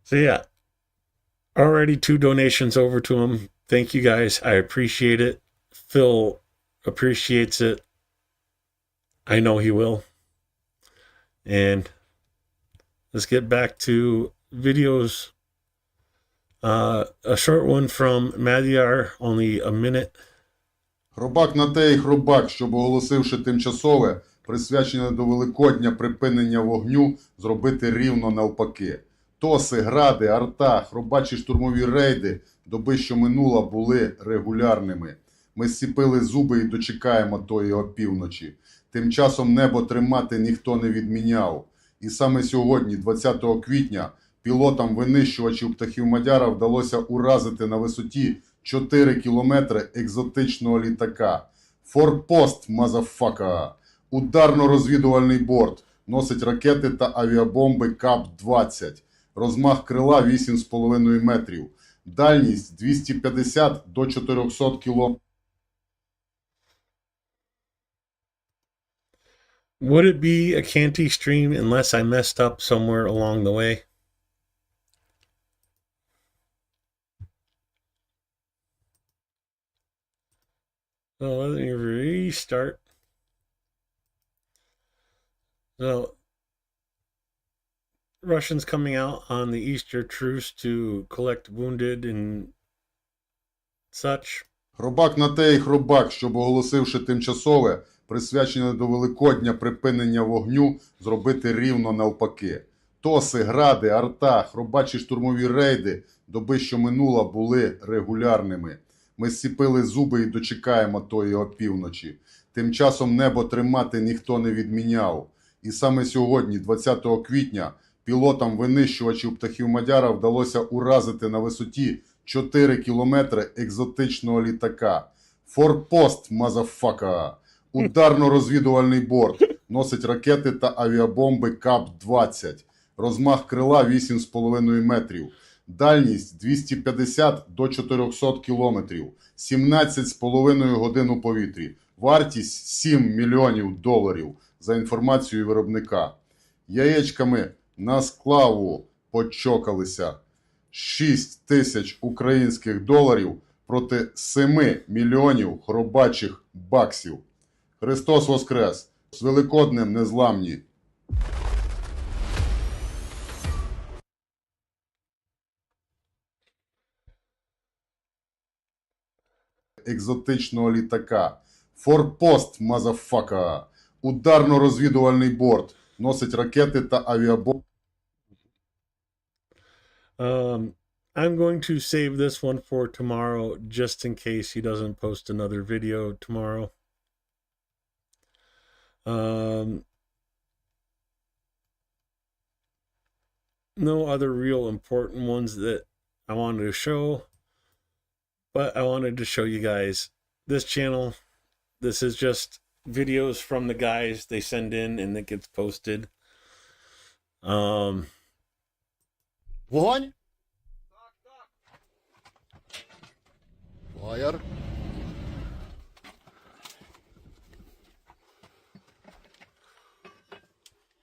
So yeah, already 2 donations over to him. Thank you guys. I appreciate it. Phil appreciates it. I know he will. And let's get back to videos. A short one from Madhyar, only a minute. Хробак на те й хробак, щоб, оголосивши тимчасове, присвячене до Великодня припинення вогню, зробити рівно навпаки. Тоси, гради, арта, хробачі штурмові рейди, доби, що минула, були регулярними. Ми зціпили зуби і дочекаємо тої опівночі. Тим часом небо тримати ніхто не відміняв. І саме сьогодні, 20 квітня, пілотам винищувачів птахів Мадяра вдалося уразити на висоті 4 кілометри екзотичного літака. Форпост, мазафака! Ударно-розвідувальний борт. Носить ракети та авіабомби КАП-20. Розмах крила 8,5 метрів. Дальність 250 до 400 кілометрів. Would it be a Canty stream unless I messed up somewhere along the way? So let me restart. So, Russians coming out on the Easter truce to collect wounded and such. Хробак на те й хробак, щоб, оголосивши тимчасове, присвячене до Великодня припинення вогню, зробити рівно навпаки. Тоси, гради, арта, хробачі штурмові рейди доби, що минула, були регулярними. Ми зціпили зуби і дочекаємо тої опівночі. Тим часом небо тримати ніхто не відміняв. І саме сьогодні, 20 квітня, пілотам винищувачів птахів Мадяра вдалося уразити на висоті 4 кілометри екзотичного літака. Форпост, мазафака! Ударно-розвідувальний борт. Носить ракети та авіабомби КАП-20. Розмах крила 8,5 метрів. Дальність 250 до 400 кілометрів. 17,5 годин у повітрі. Вартість 7 мільйонів доларів, за інформацією виробника. Яєчками на склаву почокалися. 6 тисяч українських доларів проти 7 мільйонів хробачих баксів. Христос Воскрес! З Великоднем незламні! Екзотичного літака. Форпост, мазафака! Ударно-розвідувальний борт. Носить ракети та авіабомби. I'm going to save this one for tomorrow, just in case he doesn't post another video tomorrow. No other real important ones that I wanted to show, but I wanted to show you guys this channel. This is just videos from the guys they send in and it gets posted. Вогонь! Фаєр!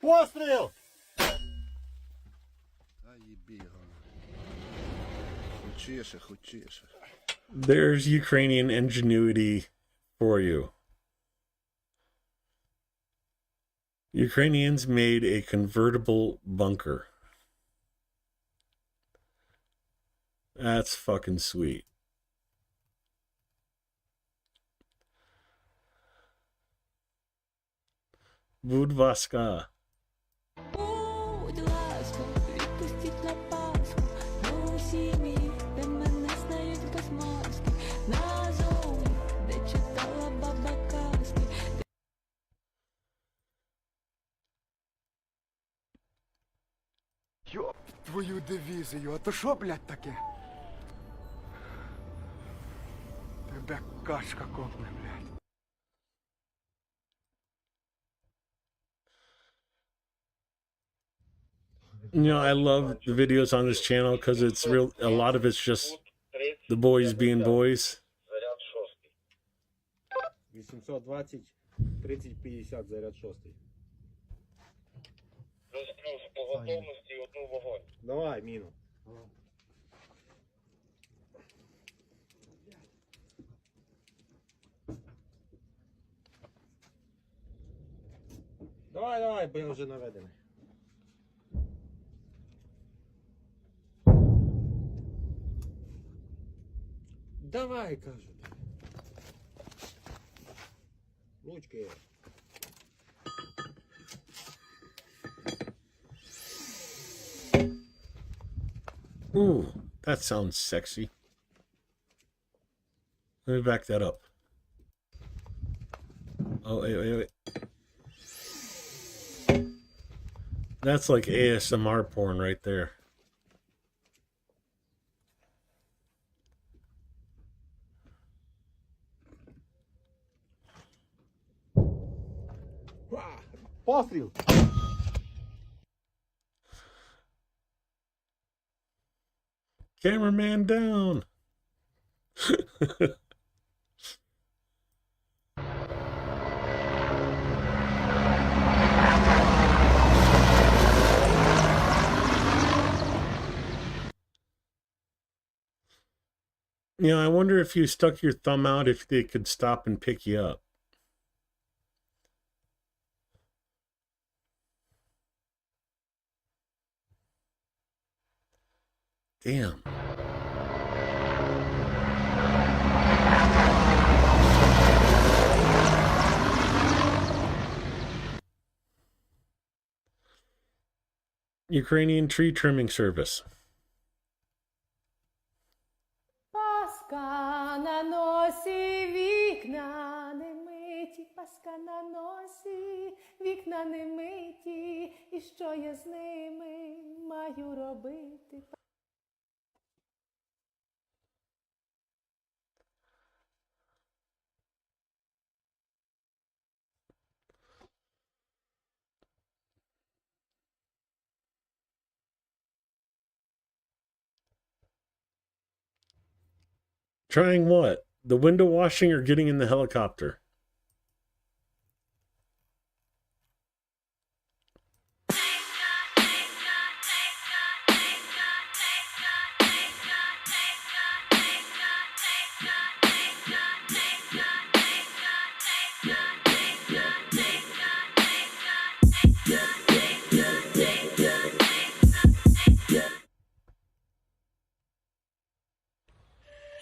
Постріл! Хочіше. There's Ukrainian ingenuity for you. Ukrainians made a convertible bunker. That's fucking sweet. Budvaska. Йоп твою дивізію, а то що, блядь, таке? Тебе качка копне, блядь. You know, I love the videos on this channel because it's real. A lot of it's just the boys being boys. 820, 30-50, заряд 6. Плюс по готовності одну вогонь. Давай, міну. Давай, бо я вже наведений. Давай, кажу. Ручки. Ooh, that sounds sexy. Let me back that up. Oh, wait. That's like ASMR porn right there. Постріл! Cameraman down. You know, I wonder if you stuck your thumb out, if they could stop and pick you up. Damn. Ukrainian tree trimming service. Паска на носі, вікна не миті, паска на носі, вікна не миті, і що я з ними маю робити? Trying what? The window washing or getting in the helicopter?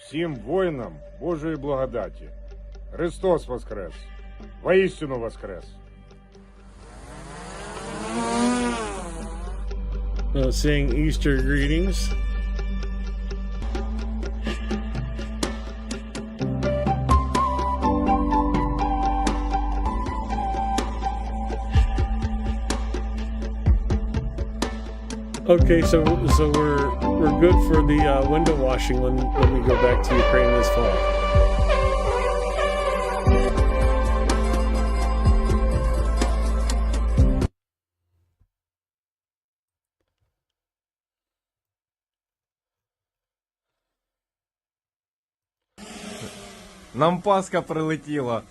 Всім воїнам Божої благодаті. Христос воскрес! Воістину воскрес! Saying Easter greetings. Okay, so we're good for the window washing when we go back to Ukraine this fall. Нам Пасха прилетіла.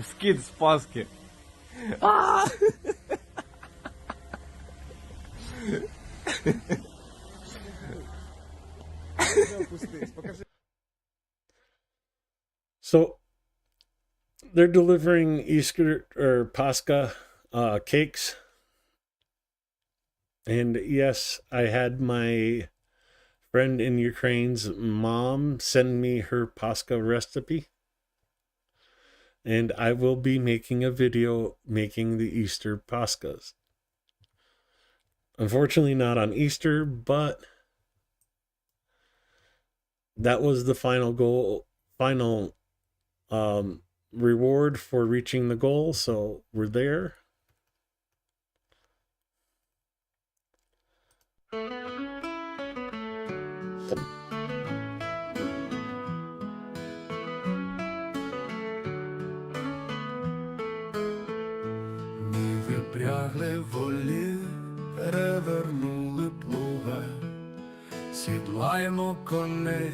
Скид з Пасхи. А! So they're delivering Easter or Pascha cakes. And yes, I had my friend in Ukraine's mom send me her Pascha recipe. And I will be making a video making the Easter Paschas. Unfortunately, not on Easter, but that was the final goal, final reward for reaching the goal. So we're there. Ми випрягли волі, перевернули плуга, сідлаємо коней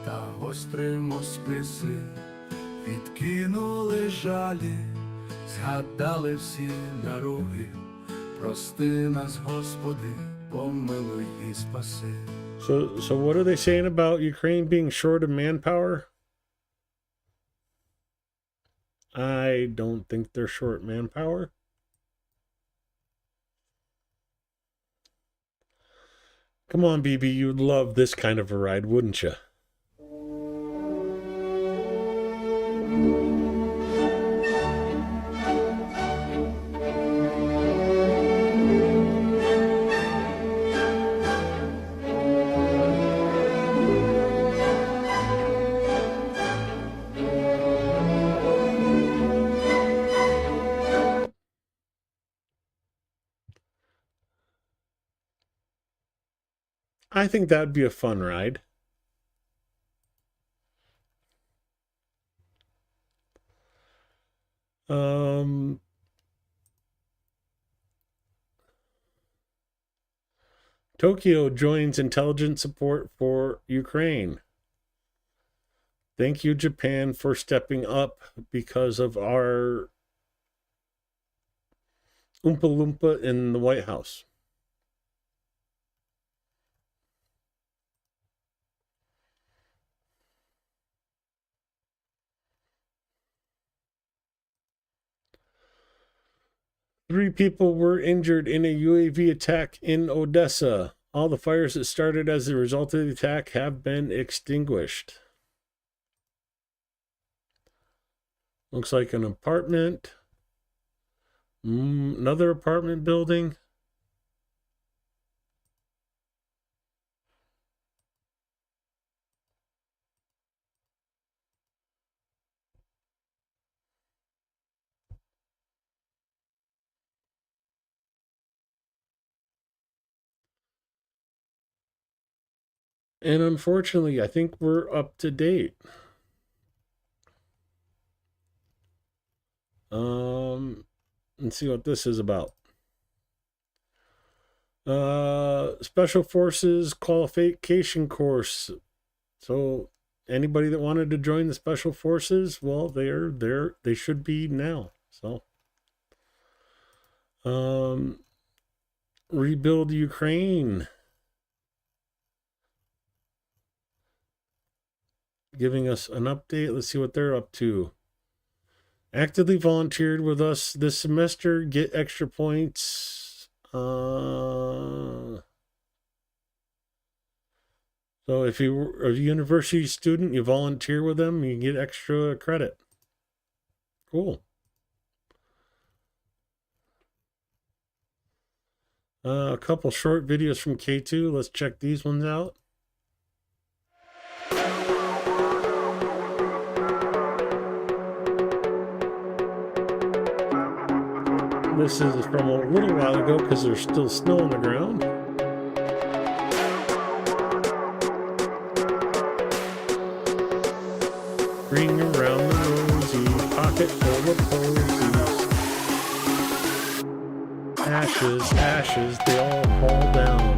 та гостримо списи, відкинули жалі, згадали всі дороги, прости нас, Господи, помилуй і спаси. So what are they saying about Ukraine being short of manpower? I don't think they're short manpower. Come on, BB, you'd love this kind of a ride, wouldn't you? I think that would be a fun ride. Tokyo joins intelligence support for Ukraine. Thank you, Japan, for stepping up because of our Oompa Loompa in the White House. Three people were injured in a UAV attack in Odessa. All the fires that started as a result of the attack have been extinguished. Looks like an apartment. Another apartment building. And unfortunately, I think we're up to date. Let's see what this is about. Special Forces qualification course. So anybody that wanted to join the Special Forces, well, they're there. They should be now. So, rebuild Ukraine. Giving us an update. Let's see what they're up to. Actively volunteered with us this semester. Get extra points. So if you're a university student, you volunteer with them, you get extra credit. Cool. A couple short videos from K2. Let's check these ones out. This is from a little while ago because there's still snow on the ground. Ring around the rosy, pocket full of posies. Ashes, ashes, they all fall down.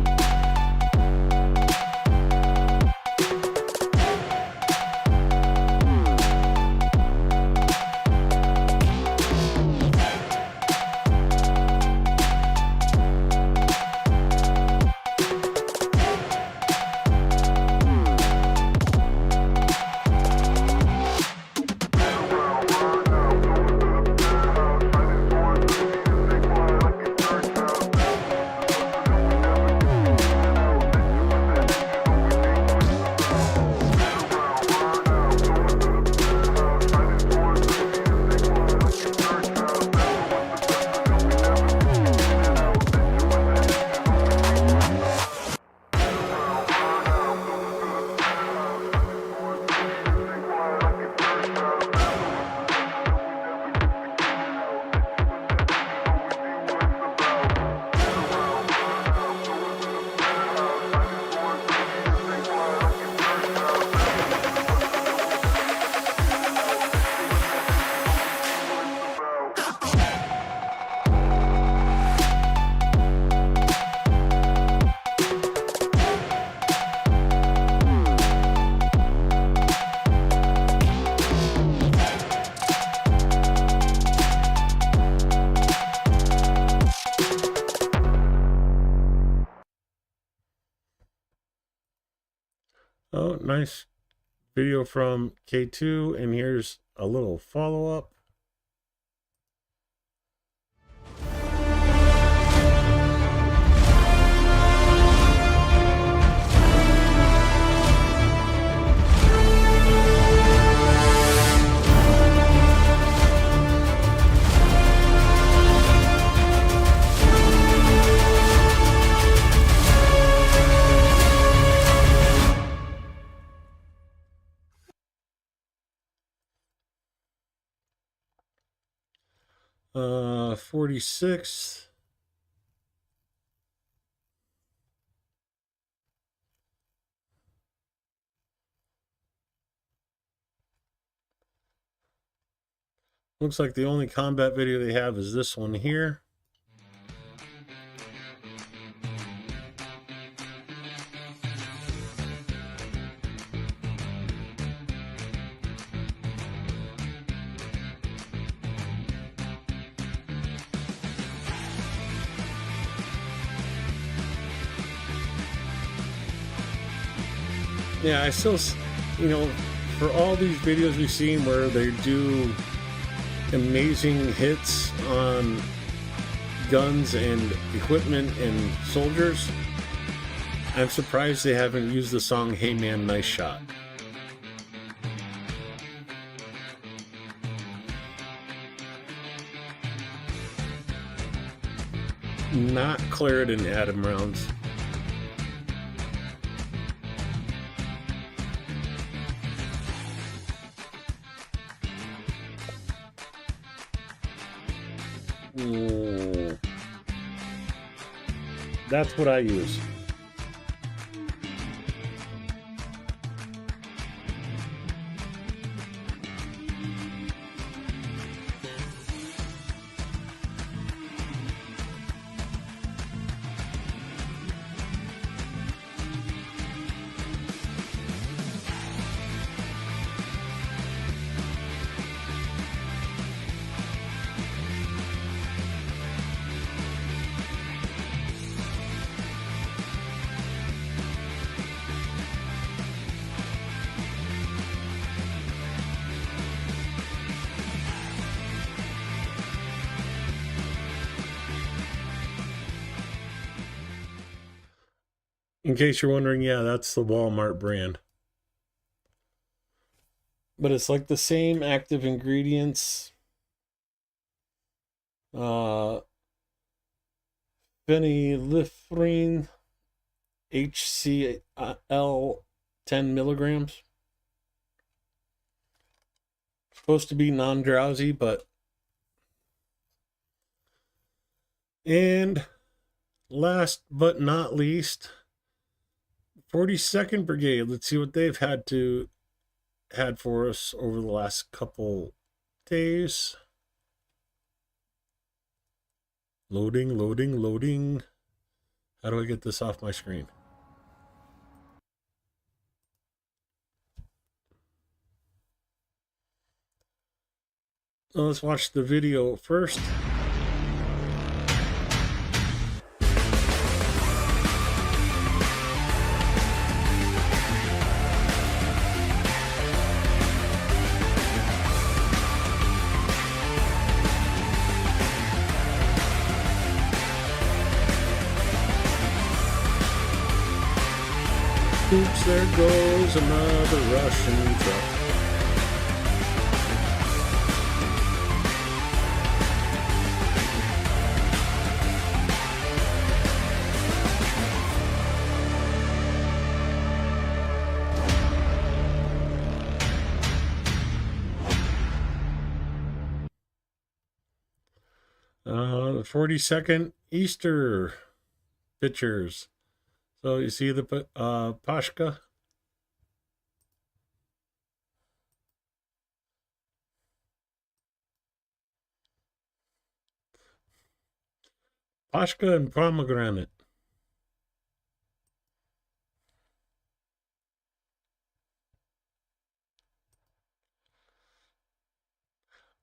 Oh, nice video from K2, and here's a little follow-up. Uh, 46. Looks like the only combat video they have is this one here. Yeah, I still, you know, for all these videos we've seen where they do amazing hits on guns and equipment and soldiers, I'm surprised they haven't used the song Hey Man, Nice Shot. Not Clarendon Adam rounds. That's what I use. In case you're wondering, yeah, that's the Walmart brand. But it's like the same active ingredients. Phenylephrine, HCl 10 milligrams. Supposed to be non-drowsy, but... And last but not least, 42nd Brigade. Let's see what they've had for us over the last couple days. Loading, loading, loading. How do I get this off my screen? So let's watch the video first. Oops, there goes another Russian truck. The 42nd Easter pictures. So you see the Pashka. Pashka and pomegranate.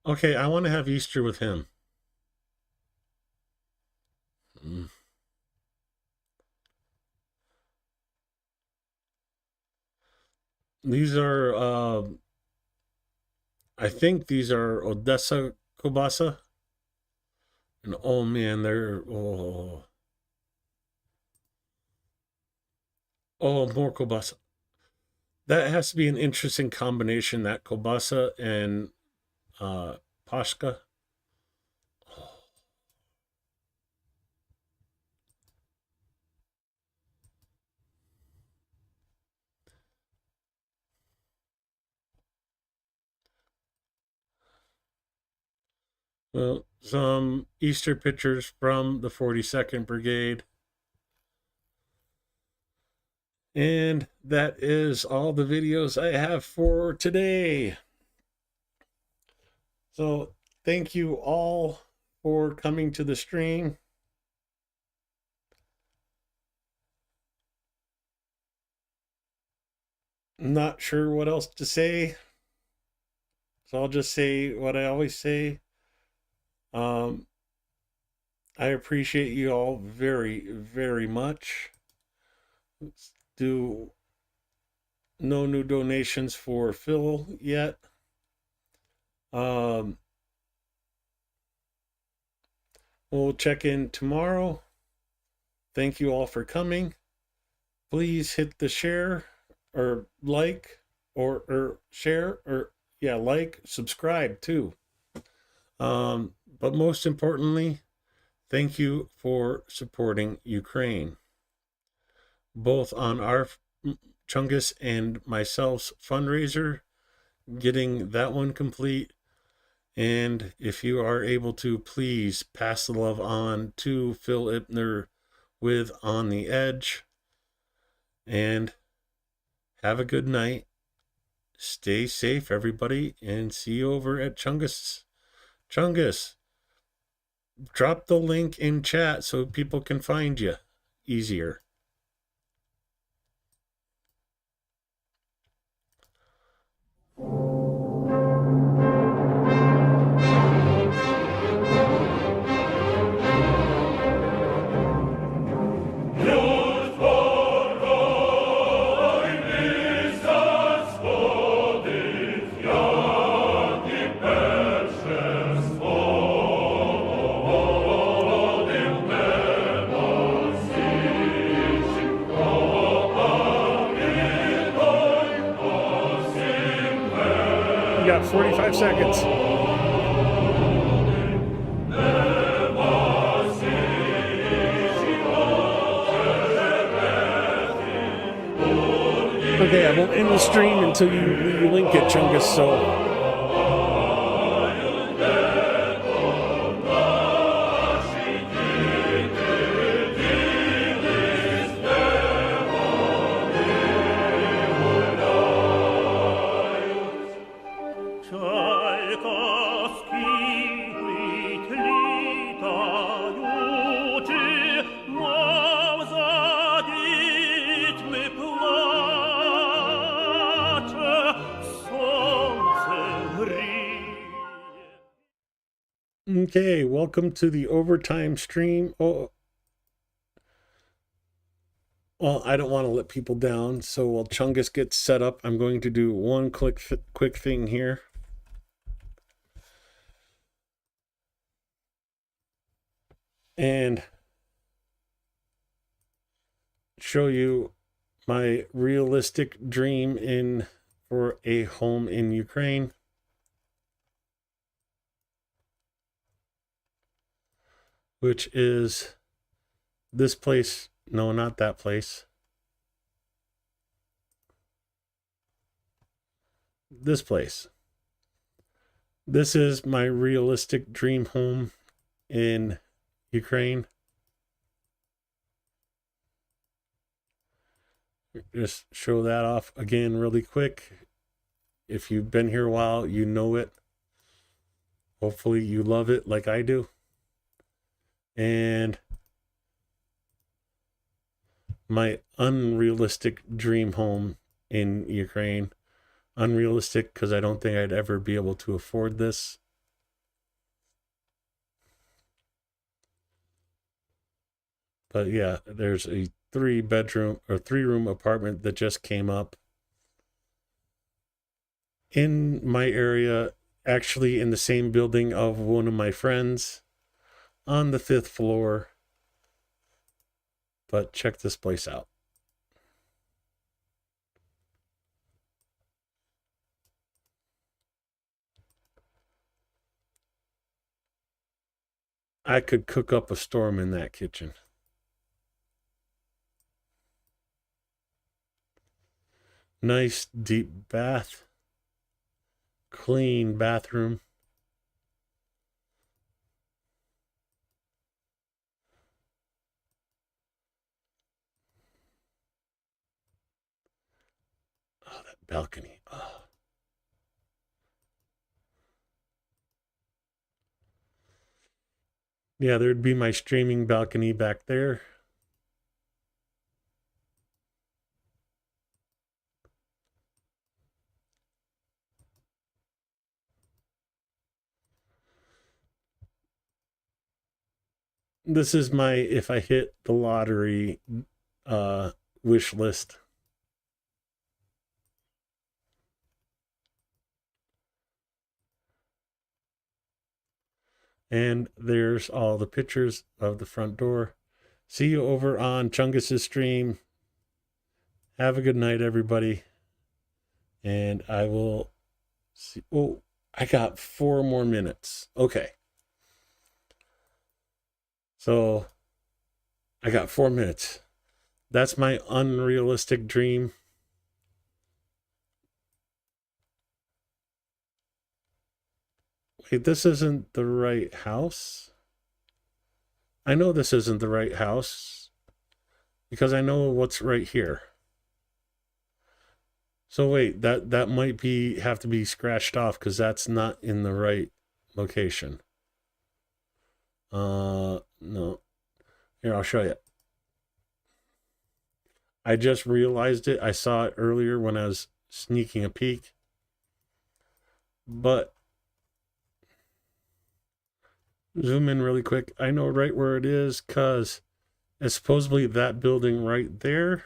Okay, I want to have Easter with him. These are, I think these are Odessa kielbasa. And oh man, they're, oh, more kielbasa. That has to be an interesting combination, that kielbasa and pashka. Well, some Easter pictures from the 42nd Brigade. And that is all the videos I have for today. So thank you all for coming to the stream. Not sure what else to say, so I'll just say what I always say. I appreciate you all very, very much. Do no new donations for Phil yet. We'll check in tomorrow. Thank you all for coming. Please hit the share or like or share or like, subscribe too. But most importantly, thank you for supporting Ukraine, both on our Chungus and myself's fundraiser, getting that one complete. And if you are able to, please pass the love on to Phil Ipner with On the Edge. And have a good night. Stay safe, everybody, and see you over at Chungus. Chungus, drop the link in chat so people can find you easier. You got 45 seconds. Okay, I won't end the stream until you link it, Chungus, so... Okay, welcome to the overtime stream. Oh, well, I don't want to let people down, so while Chungus gets set up, I'm going to do one quick thing here. And show you my realistic dream for a home in Ukraine. Which is this place. No, not that place. This place. This is my realistic dream home in Ukraine. Just show that off again really quick. If you've been here a while, you know it. Hopefully you love it like I do. And my unrealistic dream home in Ukraine. Unrealistic because I don't think I'd ever be able to afford this. But yeah, there's a 3-room apartment that just came up in my area, actually in the same building of one of my friends on the 5th floor. But check this place out. I could cook up a storm in that kitchen. Nice deep bath. Clean bathroom. Oh, that balcony. Oh. Yeah, there'd be my streaming balcony back there. This is my if I hit the lottery wish list. And there's all the pictures of the front door. See you over on Chungus's stream. Have a good night, everybody. And I will see. Oh, I got 4 more minutes. Okay. So I got 4 minutes. That's my unrealistic dream. Wait, this isn't the right house? I know this isn't the right house because I know what's right here. So wait, that might have to be scratched off because that's not in the right location. No. Here, I'll show you. I just realized it. I saw it earlier when I was sneaking a peek. But zoom in really quick. I know right where it is because it's supposedly that building right there.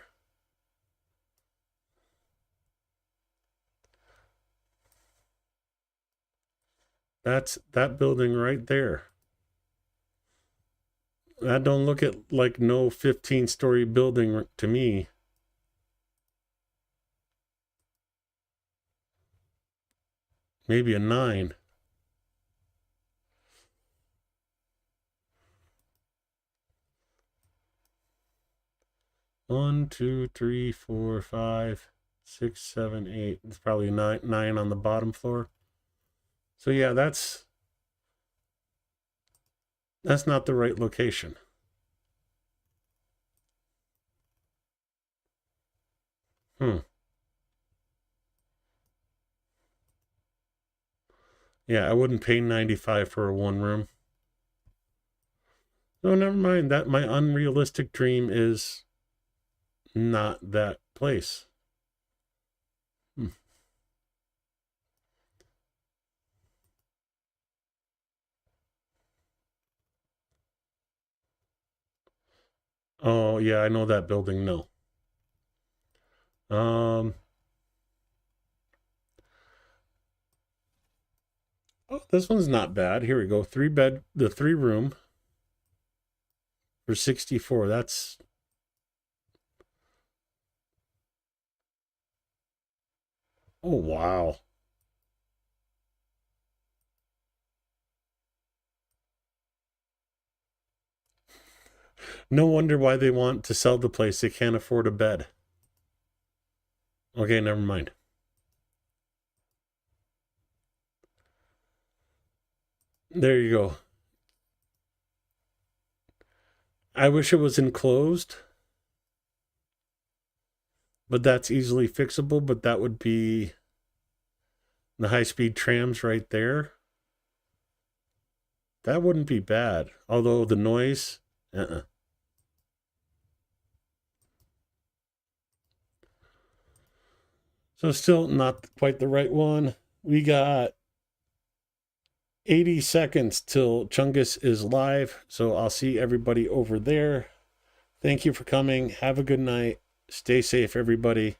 That's that building right there. That don't look at like no 15-story building to me. Maybe a 9. One, 2, 3, 4, 5, 6, 7, 8. It's probably 9 on the bottom floor. So yeah, that's not the right location. Yeah, I wouldn't pay $95 for a 1-room. No, never mind. That my unrealistic dream is not that place. Oh, yeah, I know that building. No. Oh, this one's not bad. Here we go. 3-bed, the 3-room for 64. That's oh, wow. No wonder why they want to sell the place. They can't afford a bed. Okay, never mind. There you go. I wish it was enclosed, but that's easily fixable. But that would be the high-speed trams right there. That wouldn't be bad. Although the noise, So still not quite the right one. We got 80 seconds till Chungus is live. So I'll see everybody over there. Thank you for coming. Have a good night. Stay safe, everybody.